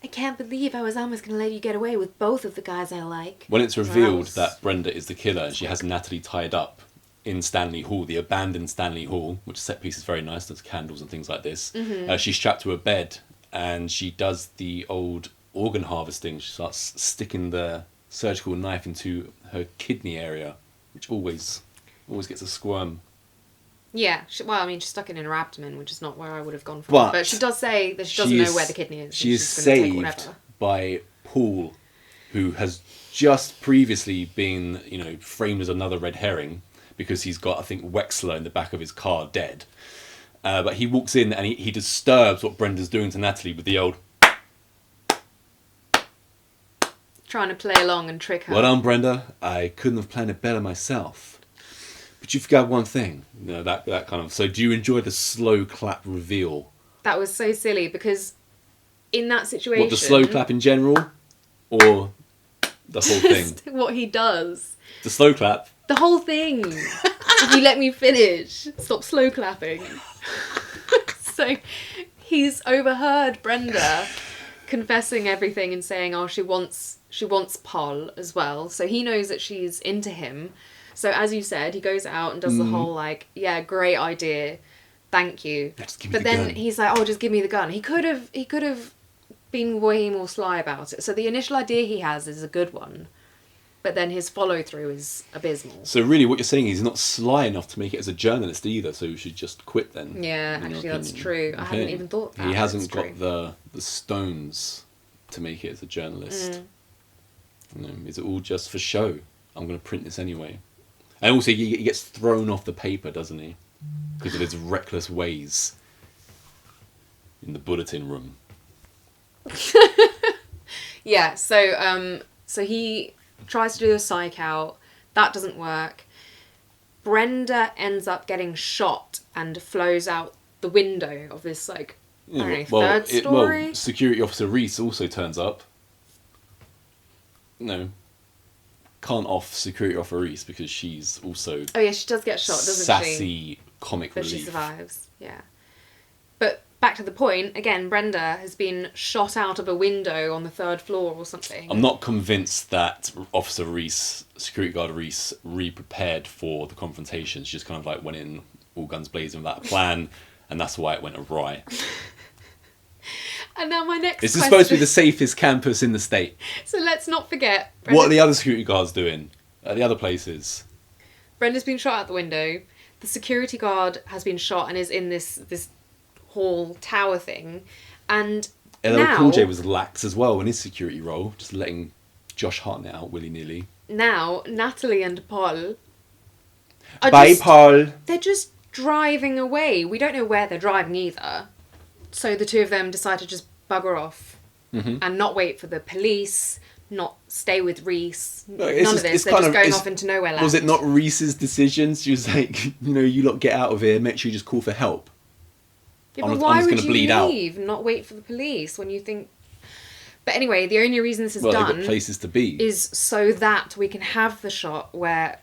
I can't believe I was almost going to let you get away with both of the guys I like. When it's So revealed was- that Brenda is the killer, and she has Natalie tied up in Stanley Hall, the abandoned Stanley Hall, which set piece is very nice, there's candles and things like this. She's strapped to a bed, and she does the old organ harvesting. She starts sticking the surgical knife into her kidney area, which always gets a squirm. Yeah, she stuck it in her abdomen, which is not where I would have gone for. But But she does say that she doesn't know where the kidney is. She and is she's gonna take saved whatever. by Paul, who has just previously been, framed as another red herring because he's got, I think, Wexler in the back of his car dead. But he walks in and he disturbs what Brenda's doing to Natalie with the old, Trying to play along and trick her. well done, Brenda. I couldn't have planned it better myself. But you forgot one thing. That kind of... So do you enjoy the slow clap reveal That was so silly because in that situation... What, the slow clap in general? Or the whole thing? What he does. The slow clap? The whole thing. If you let me finish. Stop slow clapping. So he's overheard Brenda confessing everything and saying, oh, she wants Paul as well. So he knows that she's into him. So as you said, he goes out and does the whole like, yeah, great idea. Thank you. But then gun. He's like, oh, just give me the gun. He could have been way more sly about it. So the initial idea he has is a good one. But then his follow-through is abysmal. So really what you're saying is he's not sly enough to make it as a journalist either, so he should just quit then. Yeah, actually that's true. Okay. I hadn't even thought that. He hasn't got the stones to make it as a journalist. You know, is it all just for show? I'm going to print this anyway. And also he gets thrown off the paper, doesn't he? Because of his reckless ways in the bulletin room. Yeah, so he tries to do a psych out. That doesn't work. Brenda ends up getting shot and flows out the window of this, like, third story. Well, security officer Reese also turns up. No. Can't off security officer Reese because she's also... Oh yeah, she does get shot, doesn't sassy, she? Comic but relief. She survives, yeah. But back to the point, again, Brenda has been shot out of a window on the 3rd floor or something. I'm not convinced that Officer Reese, security guard Reese, re-prepared for the confrontation. She just kind of like went in all guns blazing without a plan, and that's why it went awry. And now my next question... This is supposed to be the safest campus in the state. So let's not forget... Brenda... What are the other security guards doing at the other places? Brenda's been shot out the window. The security guard has been shot and is in this hall tower thing. And LL Cool J was lax as well in his security role, just letting Josh Hartnett out willy-nilly. Now, Natalie and Paul... Paul! They're just driving away. We don't know where they're driving either. So the two of them decide to just bugger off and not wait for the police, not stay with Reese. None of this. They're just going off into nowhere land. Was it not Reese's decision? She was like, you lot get out of here, make sure you just call for help. Yeah, but why would you leave and not wait for the police when you think... But anyway, the only reason this is done... they've got places to be. ...is so that we can have the shot where...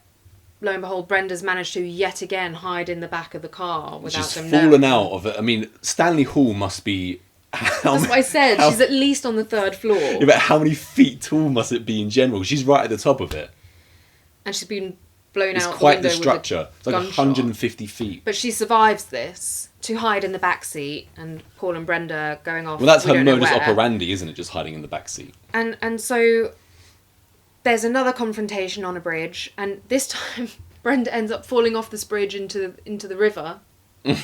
Lo and behold, Brenda's managed to yet again hide in the back of the car without them knowing. She's fallen out of it. I mean, Stanley Hall must be... That's what I said. She's at least on the 3rd floor. Yeah, but how many feet tall must it be in general? She's right at the top of it. And she's been blown out the window. It's quite the structure. It's like 150 feet. But she survives this to hide in the back seat, and Paul and Brenda going off. Well, that's her modus operandi, isn't it? Just hiding in the back seat. And so... There's another confrontation on a bridge, and this time Brenda ends up falling off this bridge into the river.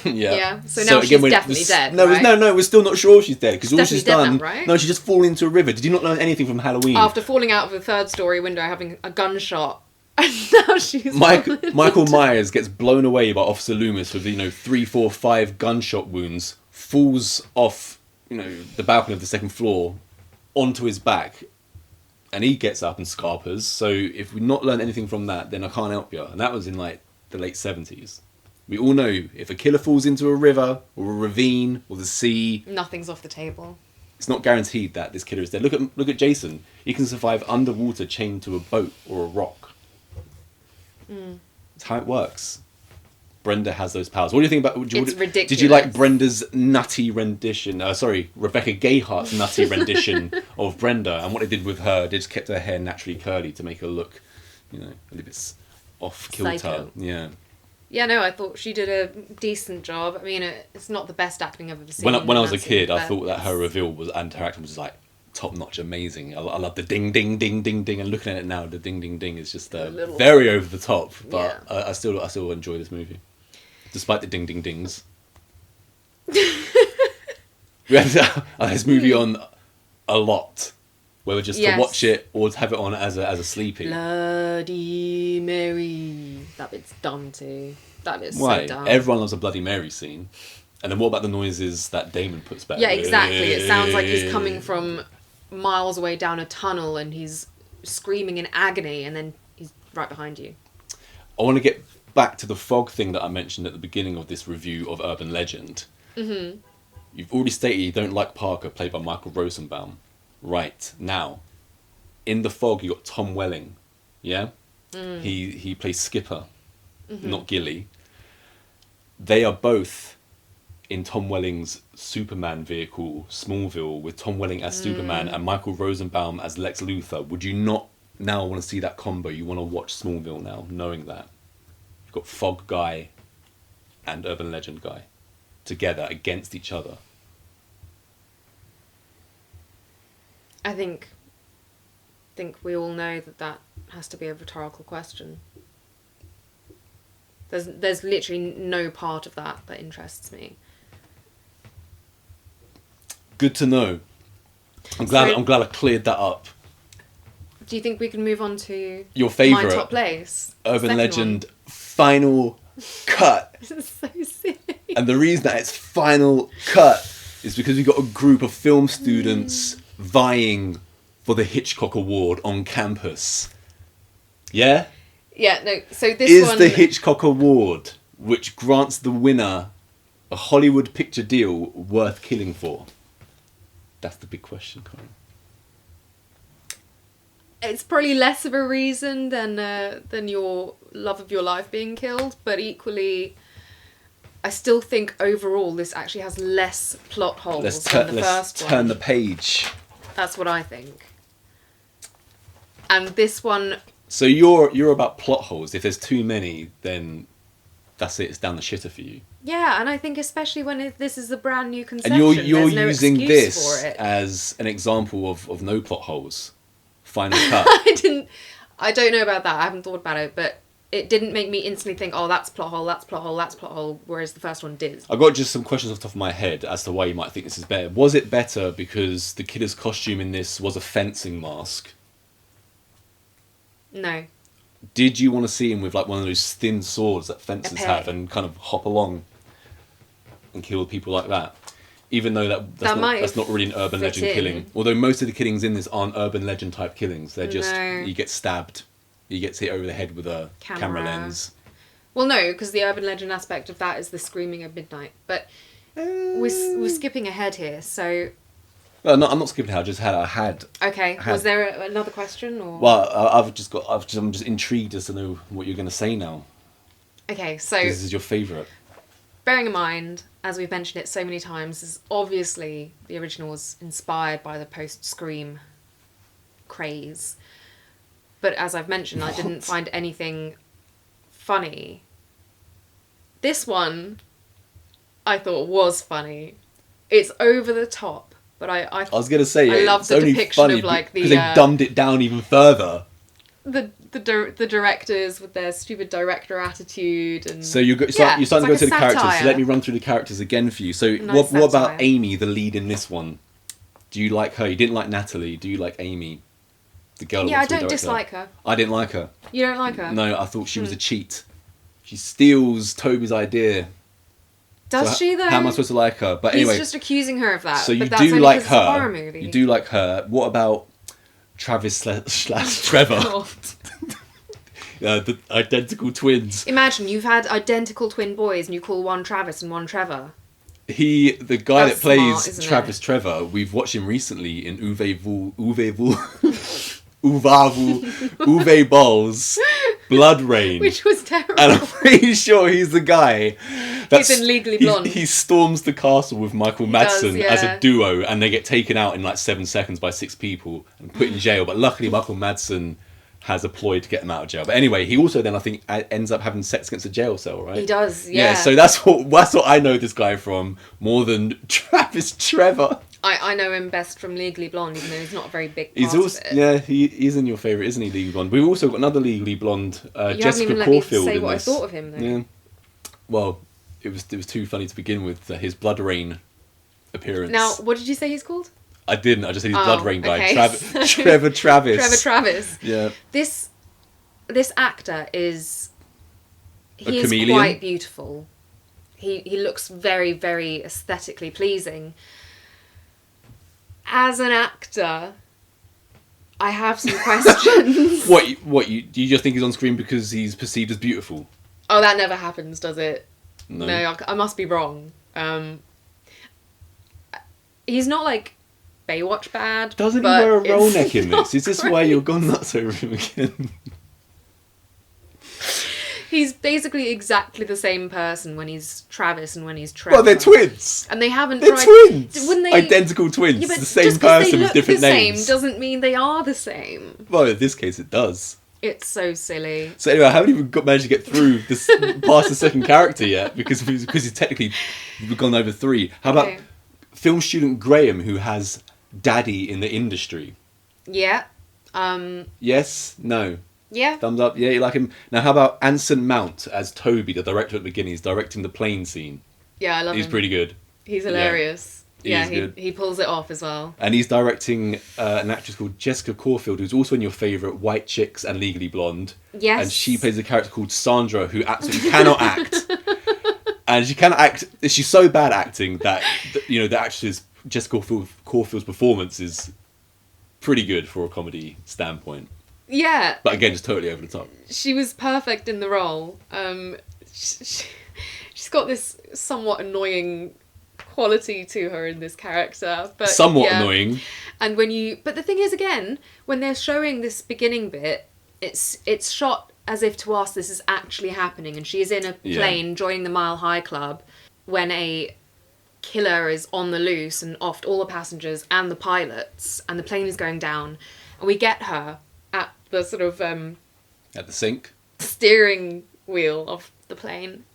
Yeah. So now she's definitely dead. No, right? No, we're still not sure she's dead because all she's done. Now, right? No, she just fallen into a river. Did you not learn anything from Halloween? After falling out of a 3rd story window, having a gunshot, and now she's. Michael Myers gets blown away by Officer Loomis with 3, 4, 5 gunshot wounds. Falls off the balcony of the 2nd floor onto his back. And he gets up and scarpers. So if we not learn anything from that, then I can't help you. And that was in the late 70s. We all know if a killer falls into a river or a ravine or the sea, nothing's off the table. It's not guaranteed that this killer is dead. Look at Jason. He can survive underwater chained to a boat or a rock. That's how it works. Brenda has those powers. What do you think about... It's ridiculous. Did you like Brenda's nutty rendition... Rebecca Gayheart's nutty rendition of Brenda, and what they did with her, they just kept her hair naturally curly to make her look, a little bit off-kilter. Psycho. Yeah. Yeah, no, I thought she did a decent job. I mean, it's not the best acting I've ever seen. When I was a kid, I thought that her reveal and her acting was top-notch amazing. I love the ding, ding, ding, ding, ding, and looking at it now, the ding, ding, ding is just very over the top, but yeah. I still enjoy this movie. Despite the ding ding dings. We had this movie on a lot. Whether just to watch it or to have it on as a sleepy. Bloody Mary. That bit's dumb too. That is Why? So dumb. Everyone loves a Bloody Mary scene. And then what about the noises that Damon puts back? Yeah, exactly. It sounds like he's coming from miles away down a tunnel and he's screaming in agony and then he's right behind you. I want to get back to the fog thing that I mentioned at the beginning of this review of Urban Legend. Mm-hmm. You've already stated you don't like Parker, played by Michael Rosenbaum. Right, now, in The Fog, you got Tom Welling, yeah? He plays Skipper, not Gilly. They are both in Tom Welling's Superman vehicle, Smallville, with Tom Welling as Superman and Michael Rosenbaum as Lex Luthor. Would you not now want to see that combo? You want to watch Smallville now, knowing that? You've got Fog Guy and Urban Legend Guy together against each other. I think we all know that has to be a rhetorical question. There's literally no part of that interests me. Good to know. I'm glad I cleared that up. Do you think we can move on to your favourite? My top place. Urban Legend final cut. This is so silly. And the reason that it's final cut is because we've got a group of film students vying for the Hitchcock Award on campus. Yeah? Yeah, no, so this is one... the Hitchcock Award, which grants the winner a Hollywood picture deal worth killing for? That's the big question, Karin. It's probably less of a reason than your love of your life being killed, but equally, I still think overall this actually has less plot holes than the first one. Let's turn the page. That's what I think. And this one... So you're about plot holes. If there's too many, then that's it. It's down the shitter for you. Yeah, and I think especially when this is a brand new conception, and you're no using this for it. as an example of no plot holes. Final cut. I don't know about that. I haven't thought about it, but it didn't make me instantly think, oh, that's plot hole, that's plot hole, that's plot hole, whereas the first one did. I've got just some questions off the top of my head as to why you might think this is better. Was it better because the killer's costume in this was a fencing mask? No. Did you want to see him with like one of those thin swords that fencers have and kind of hop along and kill people like that? Even though that's not really an urban legend killing. Although most of the killings in this aren't urban legend type killings. They're just, you get stabbed. You get hit over the head with a camera lens. Well, no, because the urban legend aspect of that is the screaming at midnight. But we're skipping ahead here, so... Well, no, I'm not skipping ahead. I had. Okay. Was there another question, or? Well, I'm just intrigued as to know what you're going to say now. Okay, so this is your favourite. Bearing in mind, as we've mentioned it so many times, is obviously the original was inspired by the post-Scream craze. But as I've mentioned, I didn't find anything funny. This one, I thought was funny. It's over the top. But I was going to say, I love the depiction of like the... Because they've dumbed it down even further. The directors with their stupid director attitude and... So you're starting to go to the characters. So let me run through the characters again for you. So what about Amy, the lead in this one? Do you like her? You didn't like Natalie. Do you like Amy? The girl. Yeah, I don't dislike her. I didn't like her. You don't like her? No, I thought she was a cheat. She steals Toby's idea. Does she though? How am I supposed to like her? But anyway, he's just accusing her of that. So you that's do only like it's a horror her. movie. You do like her. What about Travis / Trevor? The identical twins. Imagine you've had identical twin boys and you call one Travis and one Trevor. The guy that plays smart, Travis Trevor, we've watched him recently in Uwe Ball's Blood Rain. Which was terrible. And I'm pretty sure he's the guy he's in Legally Blonde. He storms the castle with Michael Madsen as a duo, and they get taken out in like 7 seconds by 6 people and put in jail. But luckily Michael Madsen has a ploy to get them out of jail. But anyway, he also then I think ends up having sex against a jail cell, right? He does, yeah. So that's what I know this guy from more than Travis Trevor. I know him best from Legally Blonde, even though he's not a very big part He's also of it. Yeah, he's in your favourite, isn't he, Legally Blonde? We've also got another Legally Blonde, you Jessica haven't even let Caulfield me say in what this. I thought of him, though. Yeah. Well, it was too funny to begin with, his Blood Rain appearance. Now, what did you say he's called? I didn't. I just said he's Blood Rain guy. Okay. Trevor Travis. Trevor Travis. Yeah. This actor is... He is chameleon? quite beautiful. He looks very, very aesthetically pleasing. As an actor, I have some questions. Do you just think he's on screen because he's perceived as beautiful? Oh, that never happens, does it? No. No, I must be wrong. He's not like Baywatch bad. Doesn't he but wear a roll it's neck in this? not Is this great. why you're gone nuts over him again? He's basically exactly the same person when he's Travis and when he's Trevor. Well, they're twins. And they haven't They're tried... twins. Wouldn't they... Identical twins. Yeah, but the same just 'cause person they with look different the names. same doesn't mean they are the same. Well, in this case, it does. It's so silly. So anyway, I haven't even managed to get through this past the second character yet because he's technically we've gone over 3. How about Okay. film student Graham, who has daddy in the industry? Yeah. Yes? No? Yeah. Thumbs up? Yeah, you like him? Now, how about Anson Mount as Toby, the director at the beginning? He's directing the plane scene. Yeah, I love him. He's pretty good. He's hilarious. He Yeah, is good. he pulls it off as well. And he's directing an actress called Jessica Caulfield, who's also in your favourite White Chicks and Legally Blonde. Yes. And she plays a character called Sandra, who absolutely cannot act. And she cannot act. She's so bad acting that, the actress Jessica Caulfield's performance is pretty good for a comedy standpoint. Yeah. But again, just totally over the top. She was perfect in the role. She's got this somewhat annoying quality to her in this character, but Somewhat yeah. annoying. And but the thing is, again, when they're showing this beginning bit, it's shot as if to us this is actually happening, and she is in a plane joining the Mile High Club when a killer is on the loose and offed all the passengers and the pilots, and the plane is going down, and we get her at the sort of At the sink. steering wheel of the plane.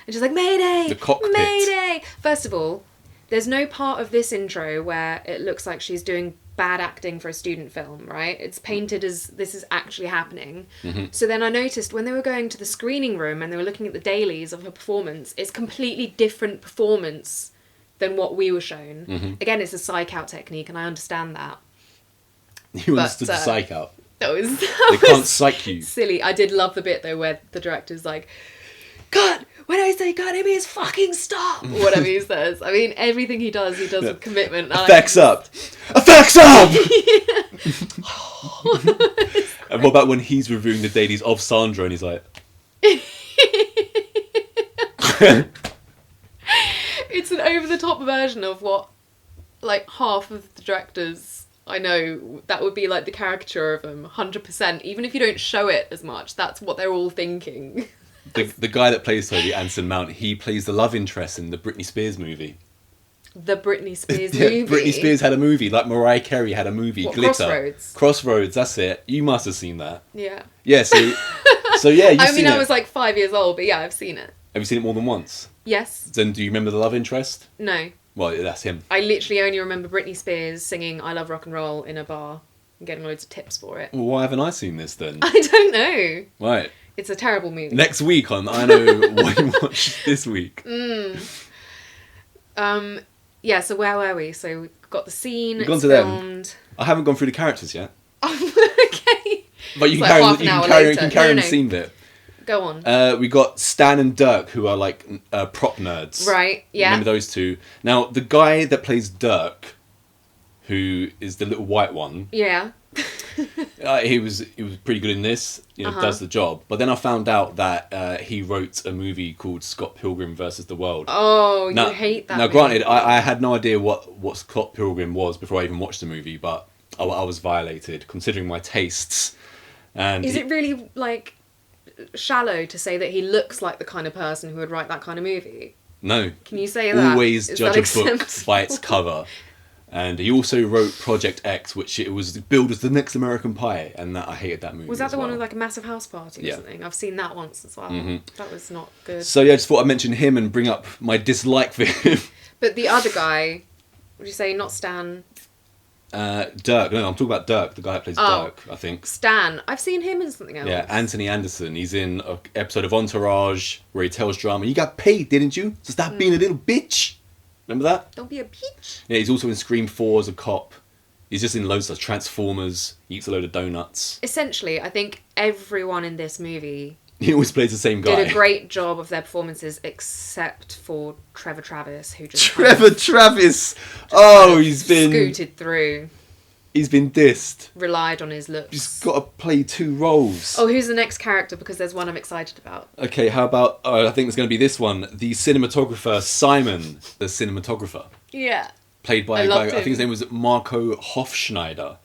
And she's like, Mayday! The cockpit. Mayday! First of all, there's no part of this intro where it looks like she's doing bad acting for a student film, right? It's painted as this is actually happening. Mm-hmm. So then I noticed when they were going to the screening room and they were looking at the dailies of her performance, it's completely different performance than what we were shown. Mm-hmm. Again, it's a psych out technique, and I understand that. You understood the psych out. That was... They can't psych you. silly. I did love the bit though where the director's like, "God, when I say God, it means fucking stop." Or whatever he says. I mean, everything he does with commitment. Effects up. Effects up! And what about when he's reviewing the dailies of Sandra and he's like... It's an over-the-top version of what, like, half of the directors I know, that would be like the caricature of them, 100%. Even if you don't show it as much, that's what they're all thinking. The guy that plays Toby, Anson Mount, he plays the love interest in the Britney Spears movie. The Britney Spears Yeah, movie? Britney Spears had a movie, like Mariah Carey had a movie, What, Glitter. Crossroads? Crossroads, that's it. You must have seen that. Yeah. Yeah, so yeah, you've I seen mean, it. I was like 5 years old, but yeah, I've seen it. Have you seen it more than once? Yes. Then do you remember the love interest? No. Well, that's him. I literally only remember Britney Spears singing I Love Rock and Roll in a bar and getting loads of tips for it. Well, why haven't I seen this then? I don't know. Right. It's a terrible movie. Next week on I Know What You Watched This Week. Yeah, so where were we? So we've got the scene, We've gone it's to them. filmed. I haven't gone through the characters yet. Okay. But you It's can like carry on, half an you hour can carry, later. you can carry No, on no. the scene bit. Go on. We got Stan and Dirk, who are like prop nerds. Right, yeah. Remember those two? Now, the guy that plays Dirk, who is the little white one, Yeah. he was pretty good in this. Does the job. But then I found out that he wrote a movie called Scott Pilgrim versus the World. Oh, you hate that Now, movie. granted, I had no idea what Scott Pilgrim was before I even watched the movie, but I was violated considering my tastes. And Is it really, like, shallow to say that he looks like the kind of person who would write that kind of movie? No. Can you say that? Always Is judge that a book acceptable? by its cover. And he also wrote Project X, which it was billed as the next American Pie, and I hated that movie. Was that as the one well. with, like, a massive house party or Yeah. something? I've seen that once as well. That was not good. So yeah, I just thought I'd mention him and bring up my dislike for him. But the other guy, would you say not Stan? Dirk. No, I'm talking about Dirk, the guy that plays Dirk, I think. Stan. I've seen him in something else. Yeah, Anthony Anderson. He's in an episode of Entourage where he tells drama, "You got paid, didn't you? So stop being a little bitch." Remember that? Don't be a peach. Yeah, he's also in Scream 4 as a cop. He's just in loads of Transformers. He eats a load of donuts. Essentially, I think everyone in this movie He always plays the same guy. did a great job of their performances, except for Trevor Travis, who just Trevor Travis. Oh, he's been scooted through, dissed. relied on his looks. He's got to play two roles. Oh, who's the next character? Because there's one I'm excited about. Okay, how about? I think it's going to be this one. The cinematographer Simon, the cinematographer. Yeah. played by I a guy, loved I think his him. name was Marco Hofschneider.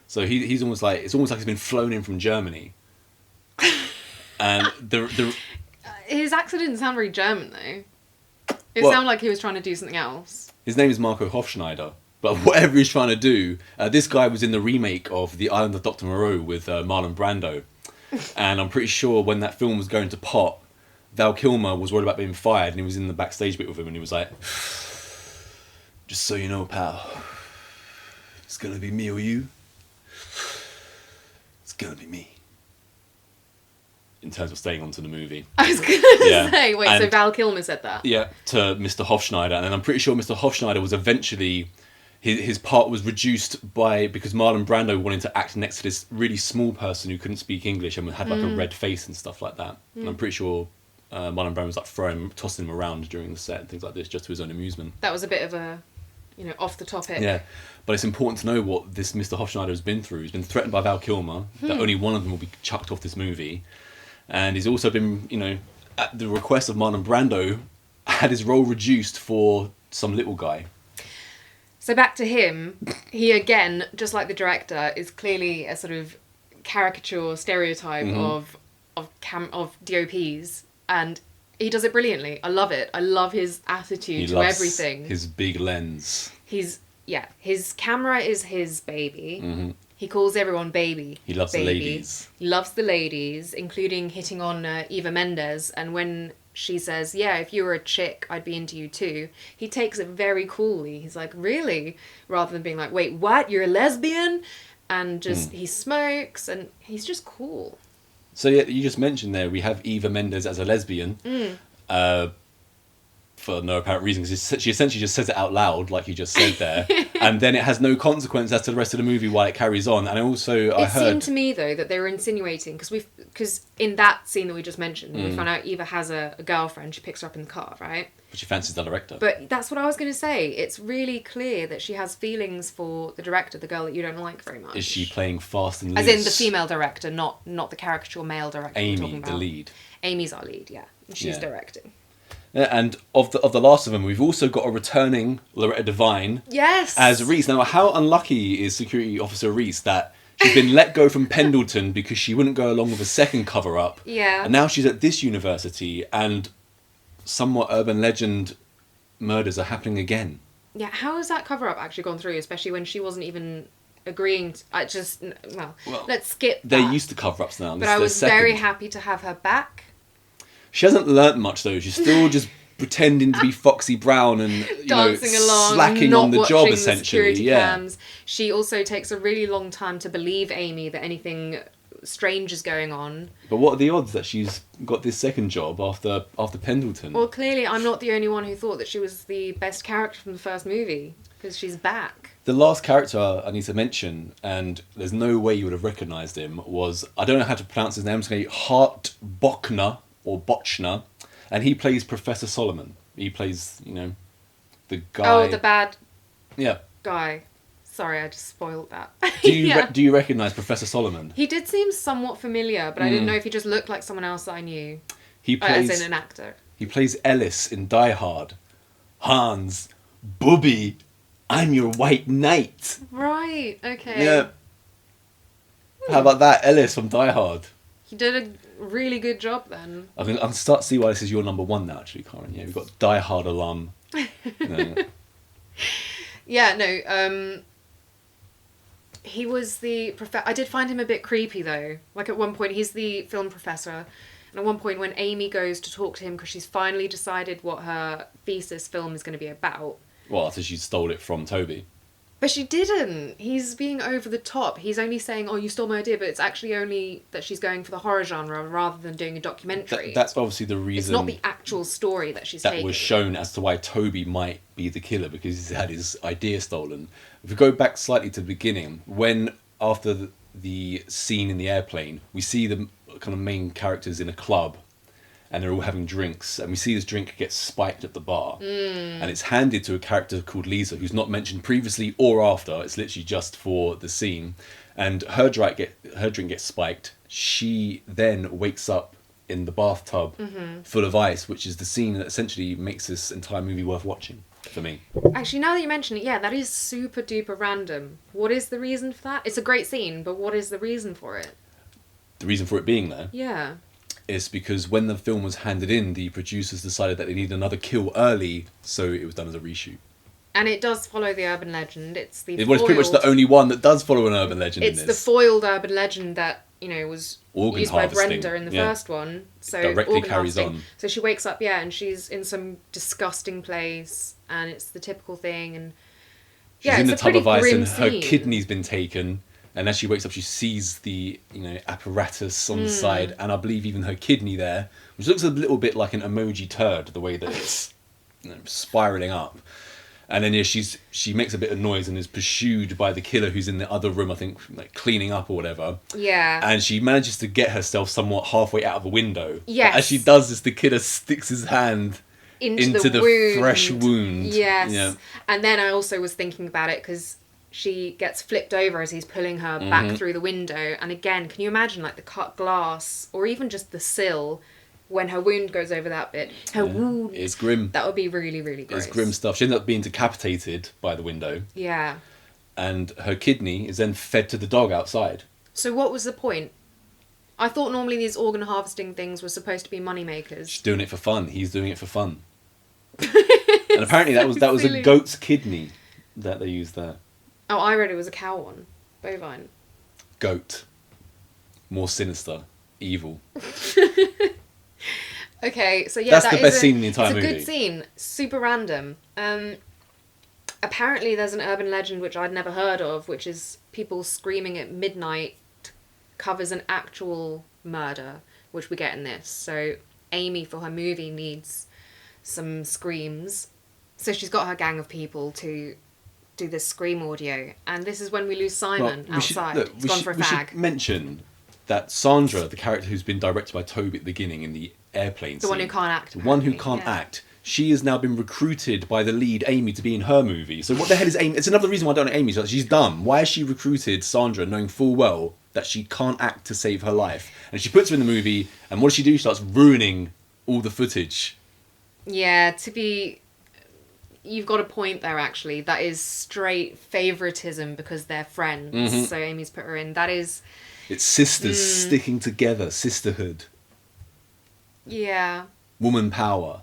So he's almost like, it's almost like he's been flown in from Germany. And the His accent didn't sound very German though. It Well- sounded like he was trying to do something else. his name is Marco Hofschneider. But whatever he's trying to do, this guy was in the remake of The Island of Dr. Moreau with Marlon Brando. And I'm pretty sure when that film was going to pot, Val Kilmer was worried about being fired, and he was in the backstage bit with him, and he was like, "Just so you know, pal, it's gonna be me or you. It's gonna be me." In terms of staying onto the movie. I was gonna Yeah. say, wait, so And- Val Kilmer said that? Yeah, to Mr. Hofschneider, and then I'm pretty sure Mr. Hofschneider was eventually his part was reduced because Marlon Brando wanted to act next to this really small person who couldn't speak English and had like a red face and stuff like that. And I'm pretty sure Marlon Brando was like tossing him around during the set and things like this just to his own amusement. That was a bit of a, off the topic. Yeah, but it's important to know what this Mr. Hofschneider has been through. He's been threatened by Val Kilmer that only one of them will be chucked off this movie, and he's also been, at the request of Marlon Brando, had his role reduced for some little guy. So back to him, he again, just like the director, is clearly a sort of caricature stereotype of DOPs, and he does it brilliantly. I love it. I love his attitude He to loves everything. his big lens. His camera is his baby. He calls everyone baby. He loves the baby. ladies. He loves the ladies, including hitting on Eva Mendes. And when she says, "Yeah, if you were a chick, I'd be into you too," he takes it very coolly. He's like, "Really?" Rather than being like, "Wait, what? You're a lesbian?" And just he smokes, and he's just cool. So yeah, you just mentioned there we have Eva Mendes as a lesbian. For no apparent reason, because she essentially just says it out loud, like you just said there, and then it has no consequence as to the rest of the movie while it carries on. And also, I It heard seemed to me though that they were insinuating because in that scene that we just mentioned, we found out Eva has a girlfriend. She picks her up in the car, right? but she fancies the director. But that's what I was going to say. It's really clear that she has feelings for the director, the girl that you don't like very much. Is she playing fast and As loose? in the female director, not the caricature male director. we're talking Amy, the about. lead. Amy's our lead, yeah. She's Yeah. directing. Yeah, and of the last of them, we've also got a returning Loretta Devine Yes. as Reese. Now, how unlucky is Security Officer Reese that she's been let go from Pendleton because she wouldn't go along with a second cover-up. Yeah. And now she's at this university, and somewhat urban legend murders are happening again. Yeah, how has that cover up actually gone through, especially when she wasn't even agreeing to... Well, let's skip that. They're used to cover-ups now. But I was very happy to have her back. She hasn't learnt much, though. She's still just pretending to be Foxy Brown and Dancing along, slacking not on the watching job, the essentially. security Yeah. cams. She also takes a really long time to believe Amy that anything strange is going on. But what are the odds that she's got this second job after Pendleton? Well, clearly I'm not the only one who thought that she was the best character from the first movie, because she's back. The last character I need to mention, and there's no way you would have recognised him, was, I don't know how to pronounce his name, I'm just going to say Hart Bochner, or Bochner, and he plays Professor Solomon. He plays, the guy... Oh, the bad Yeah. guy. Sorry, I just spoiled that. Do you Yeah. do you recognise Professor Solomon? He did seem somewhat familiar, but I didn't know if he just looked like someone else that I knew. He plays As in an actor. He plays Ellis in Die Hard. Hans, Booby, I'm your white knight. Right, okay. Yeah. How about that, Ellis from Die Hard? He did a really good job then. I'm start to see why this is your number one now, actually, Karin. Yeah, we've got Die Hard alum. Yeah, no, he was the I did find him a bit creepy though. Like at one point, he's the film professor, and at one point when Amy goes to talk to him because she's finally decided what her thesis film is going to be about. Well, after she stole it from Toby. But she didn't. He's being over the top. He's only saying, "Oh, you stole my idea," but it's actually only that she's going for the horror genre rather than doing a documentary. That's obviously the reason. It's not the actual story that she's that taking. was shown as to why Toby might be the killer, because he's had his idea stolen. If we go back slightly to the beginning, when after the scene in the airplane, we see the kind of main characters in a club, and they're all having drinks, and we see this drink get spiked at the bar, and it's handed to a character called Lisa, who's not mentioned previously or after. It's literally just for the scene, and her drink gets spiked. She then wakes up in the bathtub full of ice, which is the scene that essentially makes this entire movie worth watching. for me. Actually, now that you mention it, yeah, that is super duper random. What is the reason for that? It's a great scene, but what is the reason for it? The reason for it being there Yeah. is because when the film was handed in, the producers decided that they needed another kill early, so it was done as a reshoot. And it does follow the urban legend. It's the Well, it's pretty much the only one that does follow an urban legend in It's this. the foiled urban legend that, you know, was Organ used by harvesting, Brenda in the yeah. first one. So Directly organ carries harvesting. on. So she wakes up, yeah, and she's in some disgusting place, and it's the typical thing. And She's yeah, in the it's a tub pretty of ice grim and her scene. kidney's been taken. And as she wakes up, she sees the, you know, apparatus on the side, and I believe even her kidney there, which looks a little bit like an emoji turd, the way that it's, you know, spiraling up. And then yeah, she makes a bit of noise and is pursued by the killer who's in the other room, I think, like cleaning up or whatever. Yeah. And she manages to get herself somewhat halfway out of a window. Yes. But as she does this, the killer sticks his hand into the wound. fresh wound. Yes. Yeah. And then I also was thinking about it because she gets flipped over as he's pulling her Mm-hmm. back through the window. And again, can you imagine like the cut glass or even just the sill when her wound goes over that bit? Her wound. It's grim. That would be really, really gross. It's grim stuff. She ends up being decapitated by the window, Yeah. and her kidney is then fed to the dog outside. So what was the point? I thought normally these organ harvesting things were supposed to be money makers. She's doing it for fun. He's doing it for fun. And apparently that was a silly. goat's kidney that they used there. Oh, I read it was a cow one. Bovine. Goat. More sinister. Evil. Okay, so yeah, That's that the is best scene in the entire it's a movie. good scene. Super random. Apparently there's an urban legend which I'd never heard of, which is people screaming at midnight covers an actual murder, which we get in this. So Amy, for her movie, needs some screams. So she's got her gang of people to do this scream audio. And this is when we lose Simon outside. He's gone for a we fag. should mention that Sandra, the character who's been directed by Toby at the beginning in the airplane The one who scene, can't act. the one who apparently, can't yeah. act, she has now been recruited by the lead, Amy, to be in her movie. So what the hell is Amy? It's another reason why I don't know Amy. She's dumb. Why has she recruited Sandra knowing full well that she can't act to save her life? And she puts her in the movie, and what does she do? She starts ruining all the footage. Yeah, you've got a point there, actually. That is straight favoritism because they're friends. Mm-hmm. So Amy's put her in. That is... It's sisters sticking together, sisterhood, Yeah. woman power.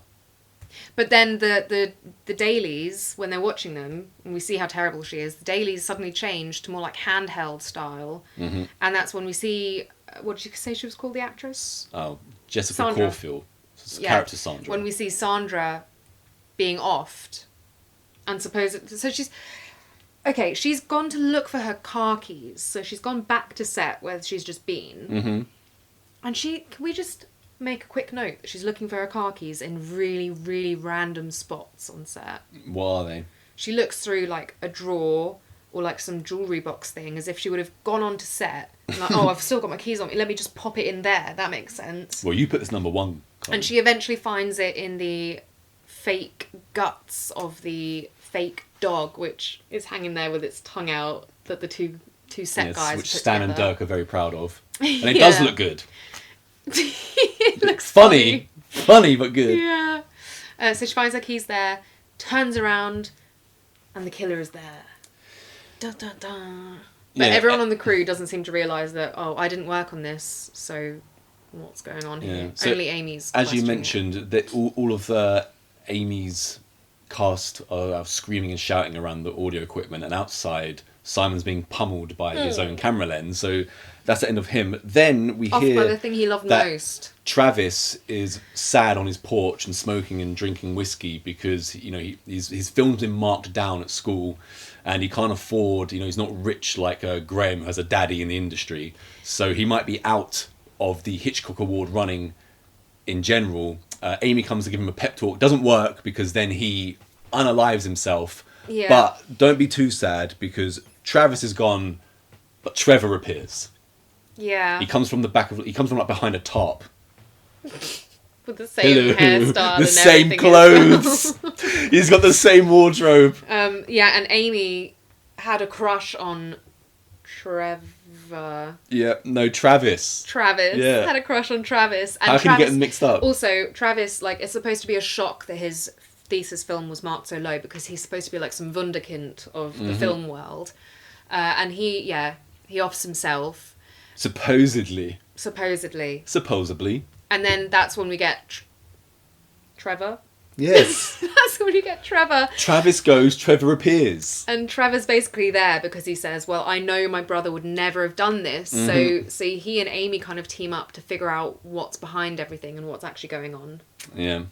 But then the dailies, when they're watching them, and we see how terrible she is, the dailies suddenly change to more like handheld style. Mm-hmm. And that's when we see... What did you say she was called, the actress? Oh, Jessica Sandra. Caulfield. Character Sandra. When we see Sandra being offed. And so she's... Okay, she's gone to look for her car keys. So she's gone back to set where she's just been. Mm-hmm. And can we just make a quick note that she's looking for her car keys in really, really random spots on set? What are they? She looks through like a drawer or like some jewellery box thing as if she would have gone on to set. And like, oh, I've still got my keys on me. Let me just pop it in there. That makes sense. Well, you put this number one. Karin. And she eventually finds it in the fake guts of the fake dog, which is hanging there with its tongue out, that the two set guys which put Stan and together. Dirk are very proud of. And it Yeah. does look good. It looks Funny but good. Yeah. So she finds her keys there, turns around, and the killer is there. Dun, dun, dun. But Yeah, everyone on the crew doesn't seem to realise that, oh, I didn't work on this, so what's going on here? Yeah. So, Only Amy's as you questioning it. mentioned, that all of Amy's cast are screaming and shouting around the audio equipment, and outside Simon's being pummeled by his own camera lens. So that's the end of him. Then we Off by hear the thing he loved that most. Travis is sad on his porch and smoking and drinking whiskey because his film's been marked down at school, and he can't afford. He's not rich like Graham, who has a daddy in the industry, so he might be out of the Hitchcock Award running in general. Amy comes to give him a pep talk. Doesn't work because then he unalives himself. Yeah. But don't be too sad because Travis is gone, but Trevor appears. Yeah. He comes from like behind a tarp. With the same hairstyle the and same everything as clothes. well. He's got the same wardrobe. Yeah, and Amy had a crush on Trevor. Yeah, no, Travis. Yeah. Had a crush on Travis. And How can you Travis, get them mixed up? Also, Travis, is supposed to be a shock that his thesis film was marked so low because he's supposed to be like some wunderkind of the film world. And he offs himself. Supposedly. Supposedly. And then that's when we get Trevor. Yes. That's when you get Trevor. Travis goes, Trevor appears. And Trevor's basically there because he says, well, I know my brother would never have done this. So he and Amy kind of team up to figure out what's behind everything and what's actually going on. Yeah.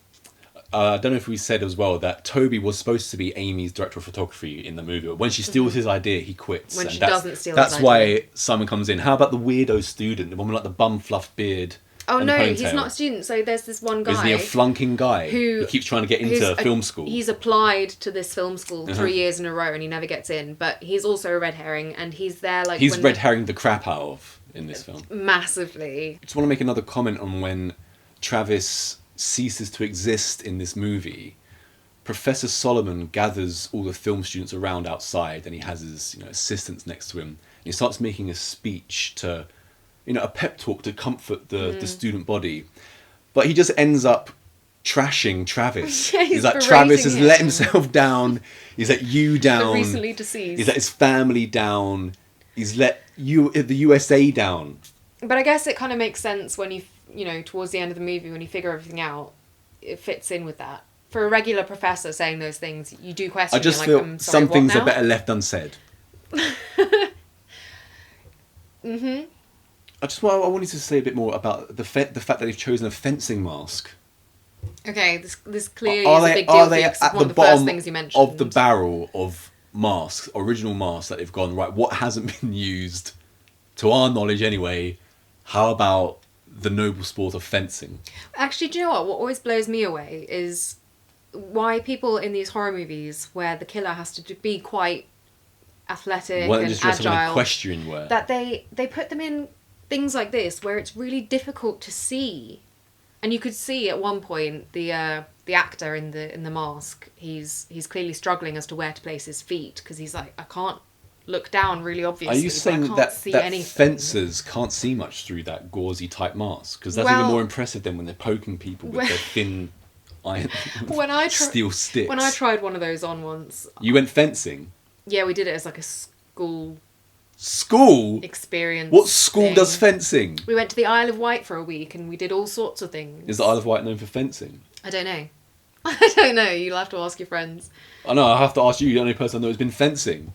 I don't know if we said as well that Toby was supposed to be Amy's director of photography in the movie. But when she steals his idea, he quits. When she doesn't steal his That's idea. why Simon comes in. How about the weirdo student? The one with like the bum fluff beard. Oh no, ponytail. he's not a student. So there's this one guy. Isn't he a flunking guy who keeps trying to get into film school? He's applied to this film school 3 years in a row and he never gets in. But he's also a red herring and he's there like... He's red herring the crap out of in this film. Massively. I just want to make another comment on when Travis ceases to exist in this movie. Professor Solomon gathers all the film students around outside and he has his assistants next to him. And he starts making a speech to... a pep talk to comfort the student body. But he just ends up trashing Travis. Yeah, he's like, Travis has let himself down. He's let you down. The recently deceased. He's let his family down. He's let the USA down. But I guess it kind of makes sense when towards the end of the movie, when you figure everything out, it fits in with that. For a regular professor saying those things, you do question. I just feel I'm sorry, some things now? are better left unsaid. I wanted to say a bit more about the fact that they've chosen a fencing mask. Okay, this clearly is a big deal for you, 'cause it's one of the first things you mentioned. Of the barrel of masks, original masks that they've gone, right, what hasn't been used, to our knowledge anyway, how about the noble sport of fencing? Actually, do you know what? What always blows me away is why people in these horror movies where the killer has to be quite athletic and just dress agile, in equestrian wear. That they put them in things like this where it's really difficult to see. And you could see at one point the actor in the mask, he's clearly struggling as to where to place his feet because he's like, I can't look down really obviously. Are you saying that anything. fencers can't see much through that gauzy type mask? Because that's even more impressive than when they're poking people with their thin iron steel sticks. When I tried one of those on once. You went fencing? Yeah, we did it as like a school experience. What school does fencing? We went to the Isle of Wight for a week and we did all sorts of things. Is the Isle of Wight known for fencing? I don't know. I don't know. You'll have to ask your friends. I know. I have to ask you. You're the only person I know who's been fencing.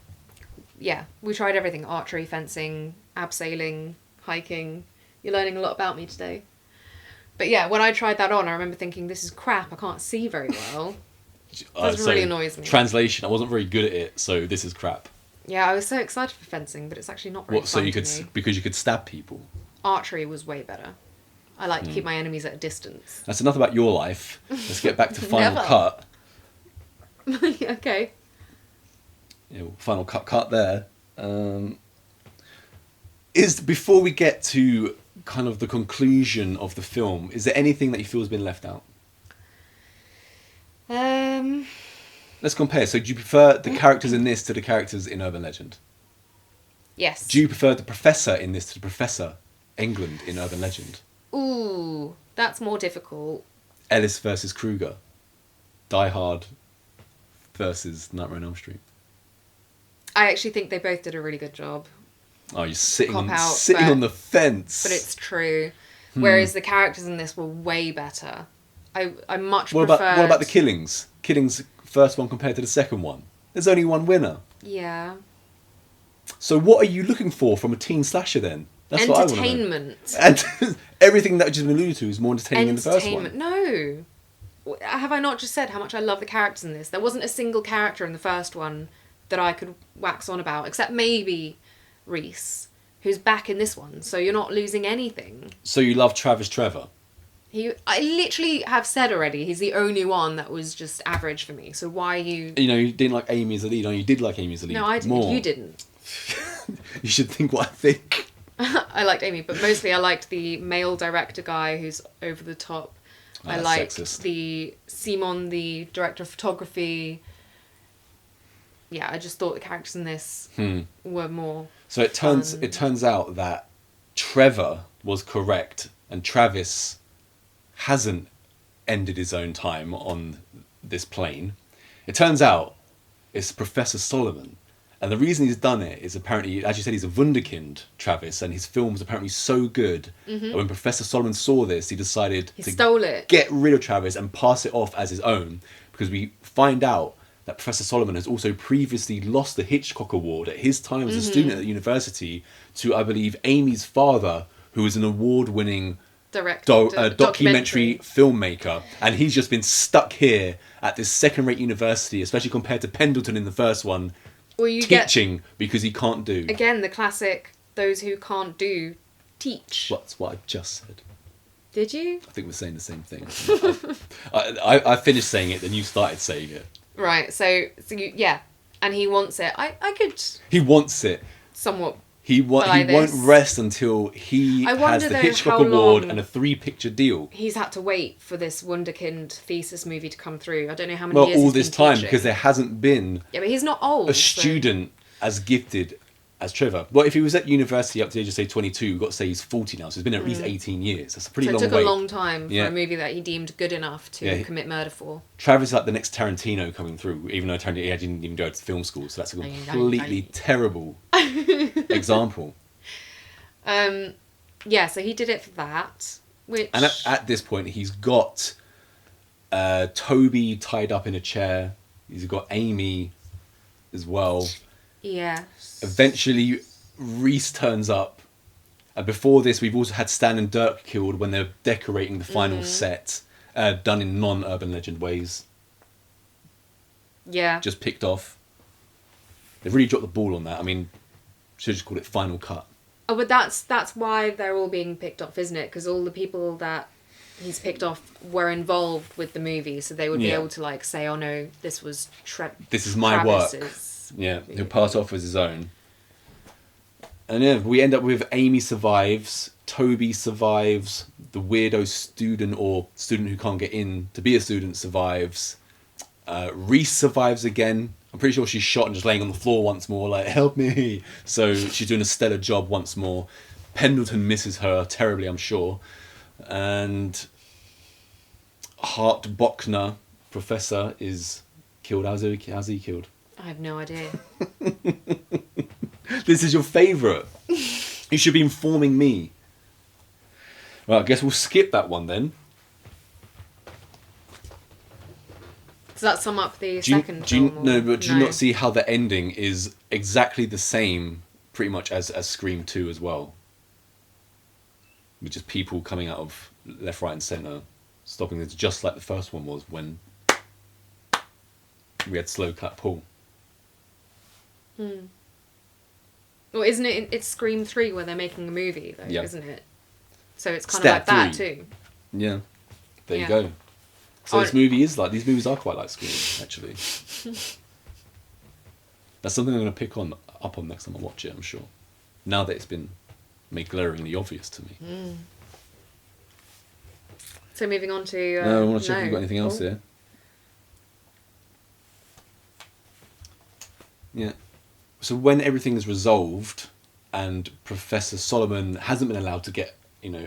Yeah, we tried everything: archery, fencing, abseiling, hiking. You're learning a lot about me today. But yeah, when I tried that on, I remember thinking, "This is crap. I can't see very well." That really annoys me. Translation: I wasn't very good at it, so this is crap. Yeah, I was so excited for fencing, but it's actually not very fun so you to could me. because you could stab people. Archery was way better. I like to keep my enemies at a distance. That's enough about your life. Let's get back to Final Cut. Okay. Yeah, final cut there. Is before we get to kind of the conclusion of the film, is there anything that you feel has been left out? Let's compare. So do you prefer the characters in this to the characters in Urban Legend? Yes. Do you prefer the Professor in this to the Professor England in Urban Legend? Ooh, that's more difficult. Ellis versus Kruger. Die Hard versus Nightmare on Elm Street. I actually think they both did a really good job. Oh, you're sitting on the fence. But it's true. Whereas the characters in this were way better. I much preferred... What about the killings? Killings, first one compared to the second one. There's only one winner. Yeah. So what are you looking for from a teen slasher then? That's what I want to know. Entertainment. And everything that I've just been alluded to is more entertaining than the first one. No. Have I not just said how much I love the characters in this? There wasn't a single character in the first one that I could wax on about, except maybe Reese, who's back in this one, so you're not losing anything. So you love Travis Trevor? I literally have said already, he's the only one that was just average for me, so why you... You didn't like Amy as a lead, you did like Amy as a lead. No, I didn't. More. You didn't. You should think what I think. I liked Amy, but mostly I liked the male director guy who's over the top. I liked the Simon, the director of photography. Yeah, I just thought the characters in this were more. So it turns out that Trevor was correct and Travis hasn't ended his own time on this plane. It turns out it's Professor Solomon. And the reason he's done it is apparently, as you said, he's a wunderkind, Travis, and his film was apparently so good that when Professor Solomon saw this, he decided to stole it. Get rid of Travis and pass it off as his own, because we find out that Professor Solomon has also previously lost the Hitchcock Award at his time as a student at the university to, I believe, Amy's father, who is an award-winning documentary filmmaker, and he's just been stuck here at this second-rate university, especially compared to Pendleton in the first one, teaching because he can't do. Again, the classic, those who can't do, teach. That's what I just said. Did you? I think we're saying the same thing. I finished saying it, then you started saying it. Right, so yeah, and he wants it. I could... He wants it. Somewhat. He won't rest until he has the Hitchcock Award and a 3-picture deal. He's had to wait for this Wunderkind thesis movie to come through. I don't know how many years all this time, teaching. because there hasn't been... Yeah, but he's not old. A student as gifted as Trevor. Well, if he was at university up to the age of, say, 22, we've got to say he's 40 now, so it's been at least 18 years. That's a pretty long wait. So it took a long time for a movie that he deemed good enough to commit murder for. Travis is like the next Tarantino coming through, even though Tarantino didn't even go to film school, so that's a completely terrible example. Yeah, so he did it for that. And at this point, he's got Toby tied up in a chair. He's got Amy as well. Yes. Eventually, Reese turns up. And before this, we've also had Stan and Dirk killed when they're decorating the final set, done in non-urban legend ways. Yeah. Just picked off. They've really dropped the ball on that. I mean, should have just called it Final Cut. Oh, but that's why they're all being picked off, isn't it? Because all the people that he's picked off were involved with the movie, so they would be able to like say, "Oh no, this was this is my work." Yeah, he'll pass off as his own. And yeah, we end up with Amy survives, Toby survives, the weirdo student or student who can't get in to be a student survives. Reese survives again. I'm pretty sure she's shot and just laying on the floor once more, like, help me. So she's doing a stellar job once more. Pendleton misses her terribly, I'm sure. And Hart Bochner, Professor, is killed. How's he killed? I have no idea. This is your favourite. You should be informing me. Well, I guess we'll skip that one then. Does that sum up the second film? No, but do you not see how the ending is exactly the same, pretty much, as Scream 2 as well? With just people coming out of left, right and centre, stopping this, just like the first one was when we had slow cut Paul. Well, isn't it? It's Scream 3 where they're making a movie, though, isn't it? So it's kind Stat of like 3. that too. Yeah, there you go. So this movie is like, these movies are quite like Scream, actually. That's something I'm going to pick up on next time I watch it, I'm sure. Now that it's been made glaringly obvious to me. So moving on to... no, I want to check if we've got anything else here. Yeah. So when everything is resolved and Professor Solomon hasn't been allowed to get,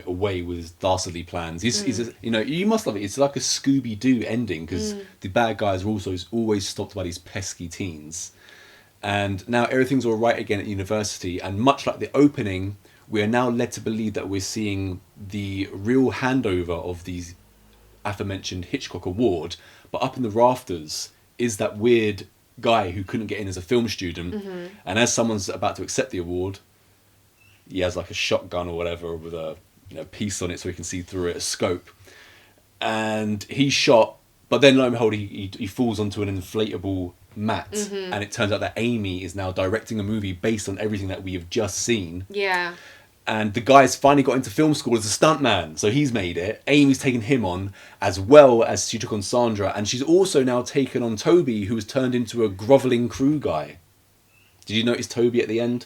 away with his dastardly plans, he's you must love it. It's like a Scooby-Doo ending, because the bad guys are also always stopped by these pesky teens. And now everything's all right again at university, and much like the opening, we are now led to believe that we're seeing the real handover of these aforementioned Hitchcock Award, but up in the rafters is that weird guy who couldn't get in as a film student, and as someone's about to accept the award, he has like a shotgun or whatever with a piece on it so he can see through it, a scope, and he's shot, but then lo and behold he falls onto an inflatable mat, and it turns out that Amy is now directing a movie based on everything that we have just seen. Yeah. And the guy's finally got into film school as a stuntman, so he's made it. Amy's taken him on, as well as she took on Sandra, and she's also now taken on Toby, who has turned into a grovelling crew guy. Did you notice Toby at the end?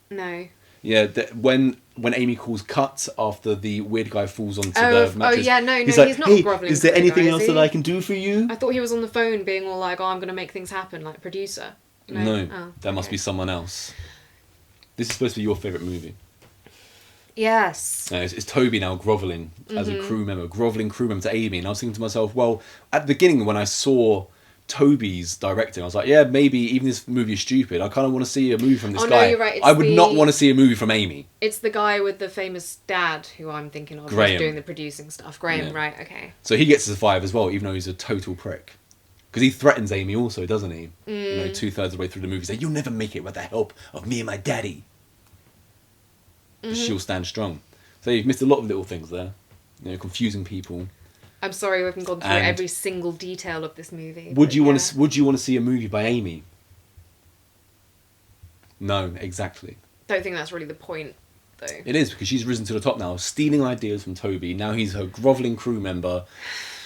No. Yeah, when Amy calls cut after the weird guy falls onto the mattress. Oh yeah, no, he's like, he's not hey, a grovelling. Is there anything guy, else that I can do for you? I thought he was on the phone being all like, "Oh, I'm going to make things happen," like producer. No, that must be someone else. This is supposed to be your favourite movie. Yes. It's Toby now grovelling as a grovelling crew member to Amy. And I was thinking to myself, well, at the beginning when I saw Toby's directing, I was like, yeah, maybe even this movie is stupid. I kind of want to see a movie from this guy. No, you're right. I would not want to see a movie from Amy. It's the guy with the famous dad who I'm thinking of. Graham. Who's doing the producing stuff. Graham, right, okay. So he gets to survive as well, even though he's a total prick. Because he threatens Amy also, doesn't he? You know, 2/3 of the way through the movie, he's like, you'll never make it with the help of me and my daddy. But she'll stand strong. So you've missed a lot of little things there. You know, confusing people. I'm sorry we haven't gone through every single detail of this movie. Would you want to see a movie by Amy? No, exactly. Don't think that's really the point, though. It is, because she's risen to the top now, stealing ideas from Toby. Now he's her grovelling crew member.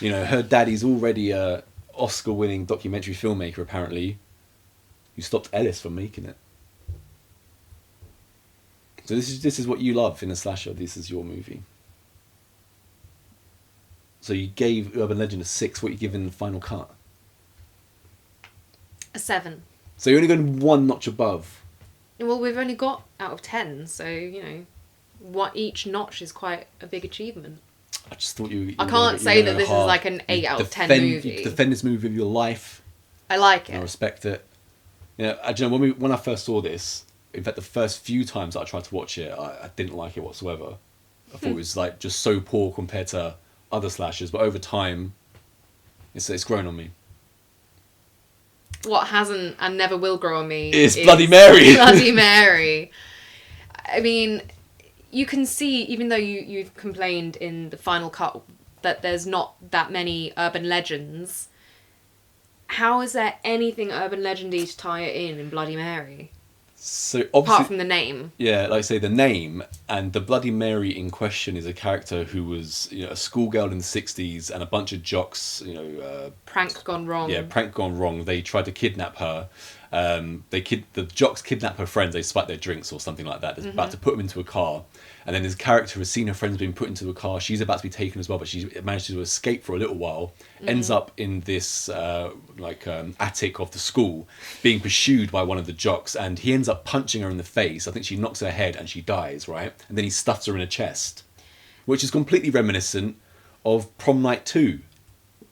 You know, her daddy's already a Oscar-winning documentary filmmaker, apparently, who stopped Ellis from making it. So this is what you love in a slasher. This is your movie. So you gave Urban Legend a 6. What are you giving the final cut? A 7. So you're only going one notch above. Well, we've only got out of 10, so, you know, what each notch is quite a big achievement. I just thought you I can't say that this is like an 8 out of 10 movie. You defend this movie of your life. I like it. I respect it. You know, when I first saw this, in fact, the first few times that I tried to watch it, I didn't like it whatsoever. I thought it was like just so poor compared to other slashers, but over time, it's grown on me. What hasn't and never will grow on me is Bloody Mary. Bloody Mary. I mean, you can see, even though you've complained in the final cut that there's not that many urban legends, how is there anything urban legendy to tie it in Bloody Mary? So obviously, apart from the name. Yeah, like I say, the name, and the Bloody Mary in question is a character who was, you know, a schoolgirl in the 60s, and a bunch of jocks, you know... prank gone wrong. Yeah, prank gone wrong. They tried to kidnap her. The jocks kidnap her friends. They spike their drinks or something like that. They're about to put them into a car. And then this character has seen her friends being put into a car. She's about to be taken as well, but she managed to escape for a little while. Ends up in this attic of the school, being pursued by one of the jocks, and he ends up punching her in the face. I think she knocks her head and she dies, right? And then he stuffs her in a chest, which is completely reminiscent of Prom Night 2.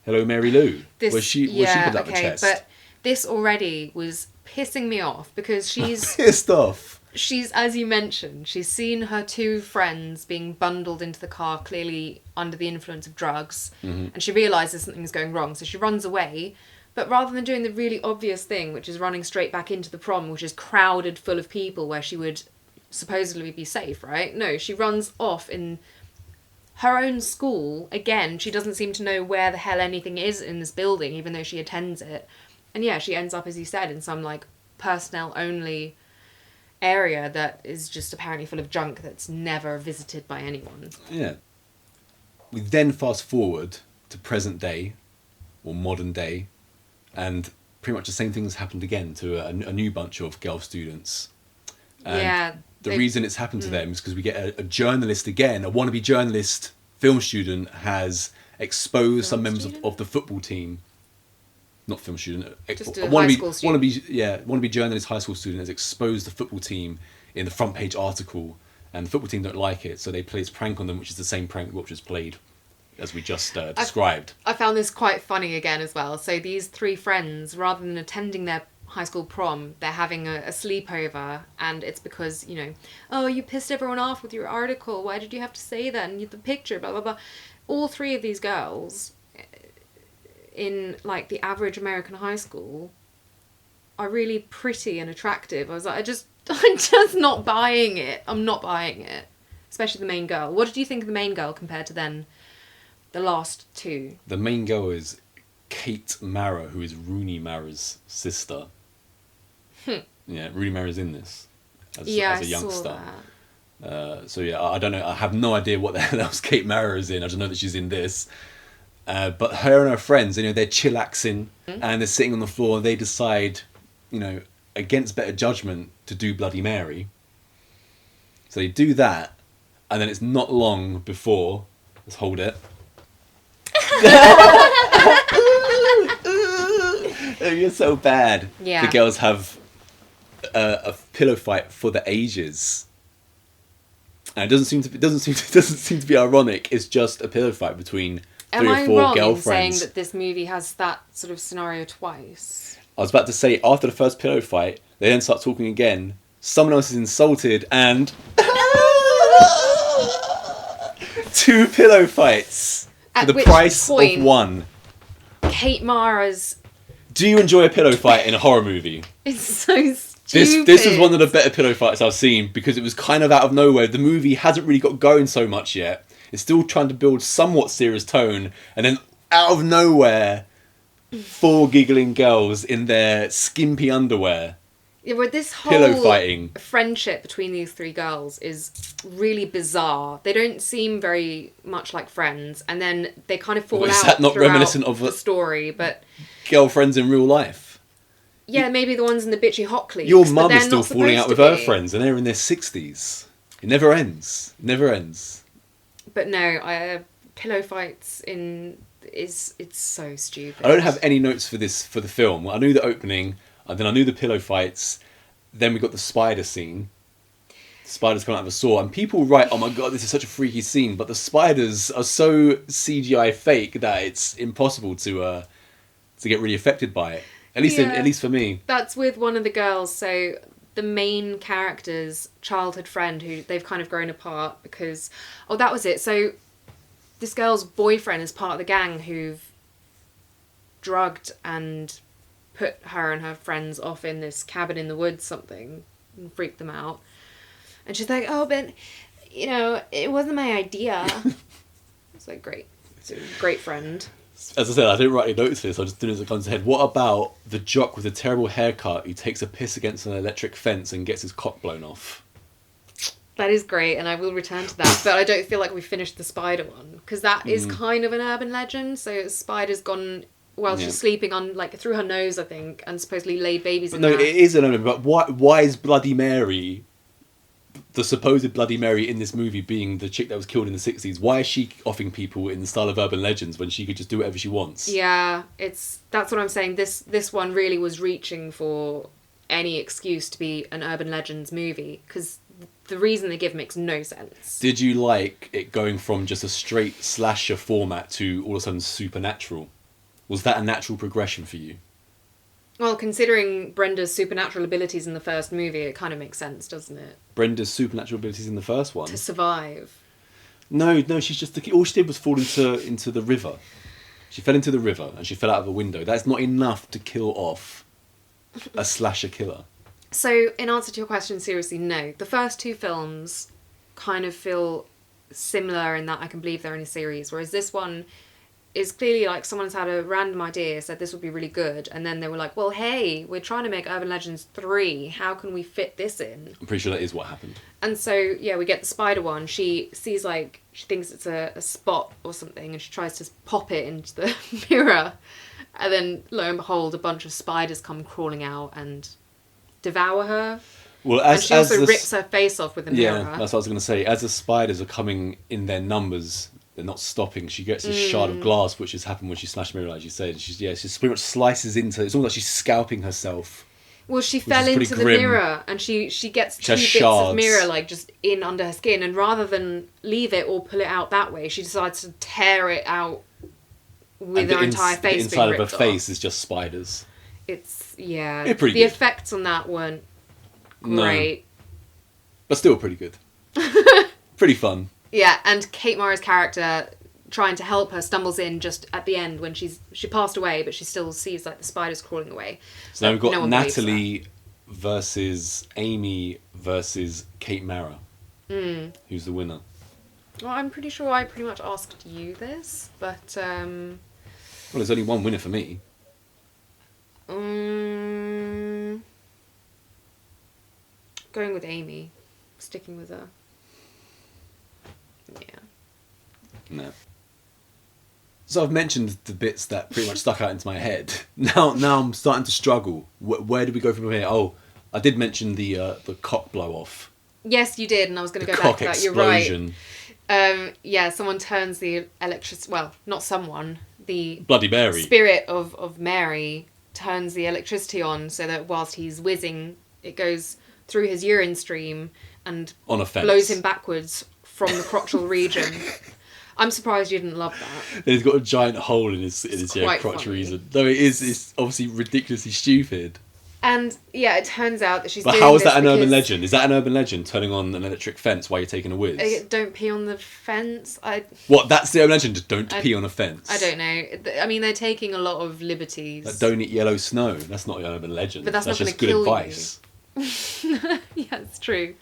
Hello, Mary Lou. Where she put out the chest. But this already was pissing me off because she's pissed off. She's, as you mentioned, she's seen her two friends being bundled into the car, clearly under the influence of drugs, and she realises something's going wrong, so she runs away. But rather than doing the really obvious thing, which is running straight back into the prom, which is crowded full of people where she would supposedly be safe, right? No, she runs off in her own school. Again, she doesn't seem to know where the hell anything is in this building, even though she attends it. And yeah, she ends up, as you said, in some, like, personnel-only area that is just apparently full of junk that's never visited by anyone. Yeah. We then fast forward to present day, or modern day, and pretty much the same thing has happened again to a new bunch of girl students. And the reason it's happened to them is because we get a journalist again, a wannabe journalist film student has exposed some members of the football team. Not film student. Just a high school student. Wannabe journalist high school student has exposed the football team in the front page article, and the football team don't like it, so they play this prank on them, which is the same prank which was played, as we just described. I found this quite funny again as well. So these three friends, rather than attending their high school prom, they're having a sleepover, and it's because, you know, oh, you pissed everyone off with your article, why did you have to say that, and the picture, blah, blah, blah. All three of these girls in, like, the average American high school are really pretty and attractive. I was like, I'm just not buying it. I'm not buying it. Especially the main girl. What did you think of the main girl compared to then the last two? The main girl is Kate Mara, who is Rooney Mara's sister. Yeah, Rooney Mara's in this as a youngster. Saw that. So yeah, I don't know. I have no idea what the hell else Kate Mara is in. I just know that she's in this. But her and her friends, you know, they're chillaxing and they're sitting on the floor, and they decide, you know, against better judgment, to do Bloody Mary. So they do that, and then it's not long before, let's hold it. Oh, you're so bad. Yeah. The girls have a pillow fight for the ages. And it doesn't seem to be ironic. It's just a pillow fight between Am three or I four wrong in saying girlfriends. that this movie has that sort of scenario twice? I was about to say, after the first pillow fight, they then start talking again. Someone else is insulted, and 2 pillow fights for At the which price point- of 1. Kate Mara's Do you enjoy a pillow fight in a horror movie? is so stupid. This was one of the better pillow fights I've seen because it was kind of out of nowhere. The movie hasn't really got going so much yet. It's still trying to build somewhat serious tone, and then out of nowhere, 4 giggling girls in their skimpy underwear. Yeah, but this whole Pillow fighting. friendship between these 3 girls is really bizarre. They don't seem very much like friends, and then they kind of fall Well, is out that not throughout reminiscent of the story. But Girlfriends in real life. yeah, maybe the ones in the bitchy hot cliques. Your but mum they're is still not falling out with supposed her to be. friends, and they're in their 60s. It never ends. It never ends. But no, pillow fights it's so stupid. I don't have any notes for the film. I knew the opening, and then I knew the pillow fights. Then we got the spider scene. The spiders come out of a saw, and people write, "Oh my god, this is such a freaky scene." But the spiders are so CGI fake that it's impossible to get really affected by it. At least for me. That's with one of the girls. So the main character's childhood friend, who they've kind of grown apart because... Oh, that was it. So this girl's boyfriend is part of the gang who've drugged and put her and her friends off in this cabin in the woods something and freaked them out. And she's like, oh, but, you know, it wasn't my idea. It's like, great. It's a great friend. As I said, I didn't write any notes for this. I just did it as it comes to head. What about the jock with the terrible haircut who takes a piss against an electric fence and gets his cock blown off? That is great, and I will return to that. But I don't feel like we finished the spider one, because that is kind of an urban legend. So Spider's gone... Well, she's sleeping on, like, through her nose, I think, and supposedly laid babies in No, there. it is an urban. But why is Bloody Mary, the supposed Bloody Mary in this movie, being the chick that was killed in the 60s? Why is she offing people in the style of urban legends when she could just do whatever she wants? Yeah, that's what I'm saying. This one really was reaching for any excuse to be an urban legends movie, because the reason they give makes no sense. Did you like it going from just a straight slasher format to all of a sudden supernatural? Was that a natural progression for you? Well, considering Brenda's supernatural abilities in the first movie, it kind of makes sense, doesn't it? Brenda's supernatural abilities in the first one? To survive. No, she's just... all she did was fall into the river. She fell into the river and she fell out of a window. That's not enough to kill off a slasher killer. So, in answer to your question, seriously, no. The first 2 films kind of feel similar in that I can believe they're in a series, whereas this one is clearly like someone's had a random idea, said this would be really good, and then they were like, well, hey, we're trying to make Urban Legends 3, how can we fit this in? I'm pretty sure that is what happened. And so, yeah, we get the spider one. She sees, like, she thinks it's a spot or something, and she tries to pop it into the mirror, and then, lo and behold, a bunch of spiders come crawling out and devour her. Well, and she also rips her face off with a mirror. Yeah, that's what I was going to say. As the spiders are coming in their numbers, they're not stopping. She gets a shard of glass, which has happened when she smashed the mirror, like you said. She pretty much slices into... It's almost like she's scalping herself. Well, she fell into the mirror, and she gets 2 bits shards of mirror, like, just in under her skin, and rather than leave it or pull it out that way, she decides to tear it out with her entire face being inside ripped of her face is just spiders. It's, yeah. They're pretty the good. effects on that weren't great. No. But still pretty good. Pretty fun. Yeah, and Kate Mara's character, trying to help her, stumbles in just at the end when she passed away, but she still sees, like, the spiders crawling away. So now we've got No one believes Natalie versus Amy versus Kate Mara. Who's the winner? Well, I'm pretty sure I pretty much asked you this, but... Well, there's only one winner for me. Going with Amy. Sticking with her. Yeah. No. So I've mentioned the bits that pretty much stuck out into my head. Now I'm starting to struggle. Where do we go from here? Oh, I did mention the cock blow off. Yes, you did, and I was going to The go back cock to that. explosion. You're right. Yeah, someone turns the electricity... Well, not someone. The Bloody Mary. spirit of Mary turns the electricity on so that whilst he's whizzing, it goes through his urine stream, and On a fence. blows him backwards from the crotchal region. I'm surprised you didn't love that. And he's got a giant hole in his quite crotch funny. reason. Though it's obviously ridiculously stupid. And yeah, it turns out that she's But doing how is this that an urban because- legend? Is that an urban legend, turning on an electric fence while you're taking a whiz? Don't pee on the fence. What? That's the urban legend? Don't pee on a fence? I don't know. I mean, they're taking a lot of liberties. Like, don't eat yellow snow. That's not an urban legend. But that's not just gonna good kill advice. Yeah, it's true.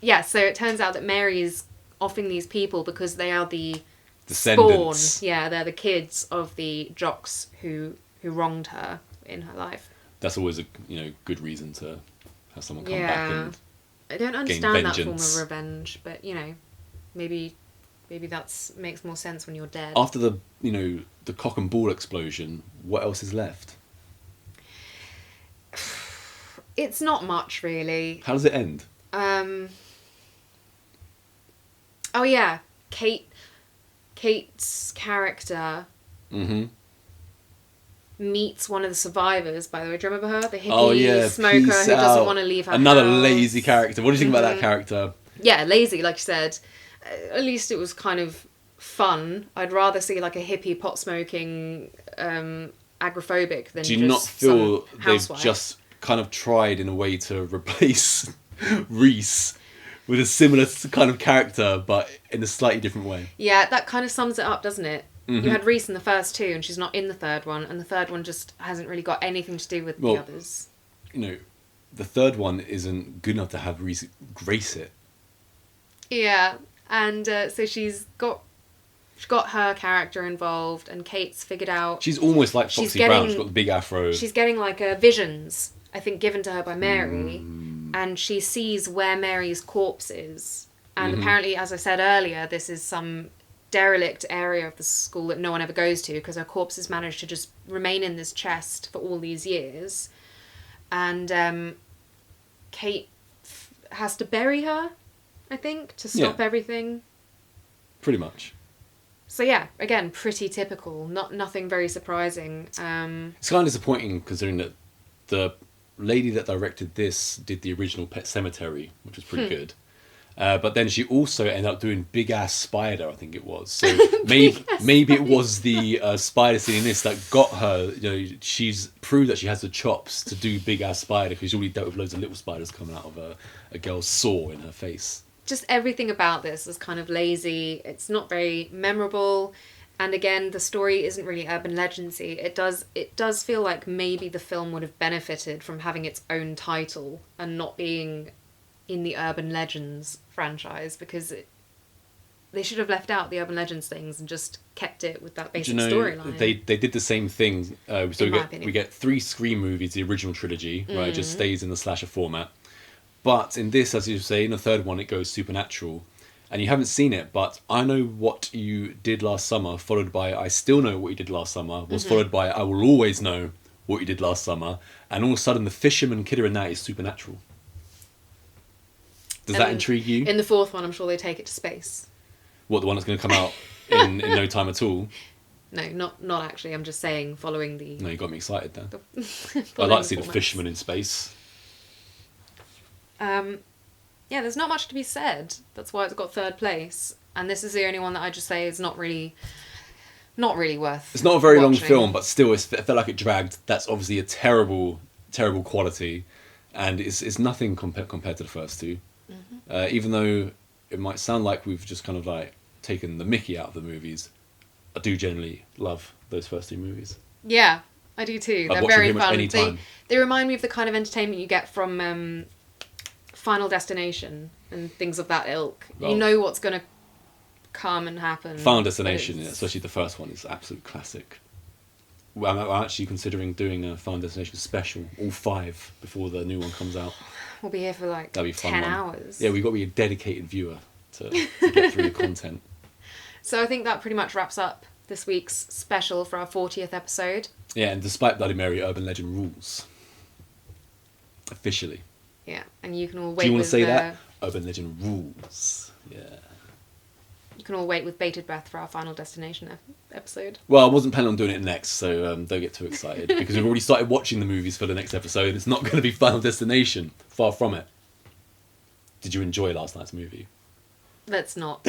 Yeah, so it turns out that Mary is offing these people because they are the Descendants. spawn. Yeah, they're the kids of the jocks who wronged her in her life. That's always a good reason to have someone come back Yeah. and I don't understand that form vengeance. of revenge, but maybe that's makes more sense when you're dead. after the the cock and ball explosion, what else is left? It's not much really. How does it end? Oh yeah, Kate's character Mm-hmm. meets one of the survivors, by the way. Do you remember her? The hippie Oh yeah, smoker who peace doesn't out. want to leave her Another house. lazy character. What do you think about that Mhm. character? Yeah, lazy, like you said. At least it was kind of fun. I'd rather see like a hippie pot smoking agoraphobic than Do you just not feel some they've housewife. just kind of tried in a way to replace Reese with a similar kind of character, but in a slightly different way? Yeah, that kind of sums it up, doesn't it? Mhm. You had Reese in the first two, and she's not in the third one, and the third one just hasn't really got anything to do with Well, the others. The third one isn't good enough to have Reese grace it. Yeah, and so she's got her character involved, and Kate's figured out She's almost like She's Foxy Brown. getting- She's got the big afro. she's getting like visions, I think, given to her by Mary, Mm. and she sees where Mary's corpse is. And Mhm. apparently, as I said earlier, this is some derelict area of the school that no one ever goes to because her corpse has managed to just remain in this chest for all these years. And Kate has to bury her, I think, to stop Yeah. everything. Pretty much. So yeah, again, pretty typical. Nothing very surprising. It's kind of disappointing considering that the lady that directed this did the original Pet Sematary, which was pretty good. But then she also ended up doing Big Ass Spider, I think it was. So maybe it was the spider scene in this that got her. She's proved that she has the chops to do Big Ass Spider because she's already dealt with loads of little spiders coming out of a girl's sore in her face. Just everything about this is kind of lazy. It's not very memorable. And again, the story isn't really urban legendsy. It does feel like maybe the film would have benefited from having its own title and not being in the Urban Legends franchise, because they should have left out the Urban Legends things and just kept it with that basic storyline. They did the same thing. So In my opinion. we get 3 Scream movies, the original trilogy, right? It just stays in the slasher format. But in this, as you say, in the third one, it goes supernatural. And you haven't seen it, but I Know What You Did Last Summer, followed by I Still Know What You Did Last Summer, was followed by I Will Always Know What You Did Last Summer. And all of a sudden, the fisherman killer in that is supernatural. Does that And intrigue you? In the fourth one, I'm sure they take it to space. What, the one that's going to come out in no time at all? No, not actually. I'm just saying, following the... No, you got me excited there. I'd following like to see the formats. fisherman in space. Yeah, there's not much to be said. That's why it's got third place. And this is the only one that I just say is not really worth It's not a very long watching. film, but still, it felt like it dragged. That's obviously a terrible quality, and it's nothing compared to the first two. Mm-hmm. Even though it might sound like we've just kind of like taken the mickey out of the movies, I do generally love those first two movies. Yeah, I do too. I'd They're watch them very pretty much fun. any time. They remind me of the kind of entertainment you get from Final Destination and things of that ilk. Well, you know what's going to come and happen. Final Destination, but it's- especially the first one, is absolute classic. Well, I'm actually considering doing a Final Destination special, all 5, before the new one comes out. We'll be here for like That'd be a fun 10 one. hours. Yeah, we've got to be a dedicated viewer to get through the content. So I think that pretty much wraps up this week's special for our 40th episode. Yeah, and despite Bloody Mary, urban legend rules. Officially. Yeah, and you can all wait Do you want with to say that? Urban legend rules. Yeah. You can all wait with bated breath for our Final Destination episode. Well, I wasn't planning on doing it next, so don't get too excited. Because we've already started watching the movies for the next episode. It's not going to be Final Destination. Far from it. Did you enjoy last night's movie? Let's not.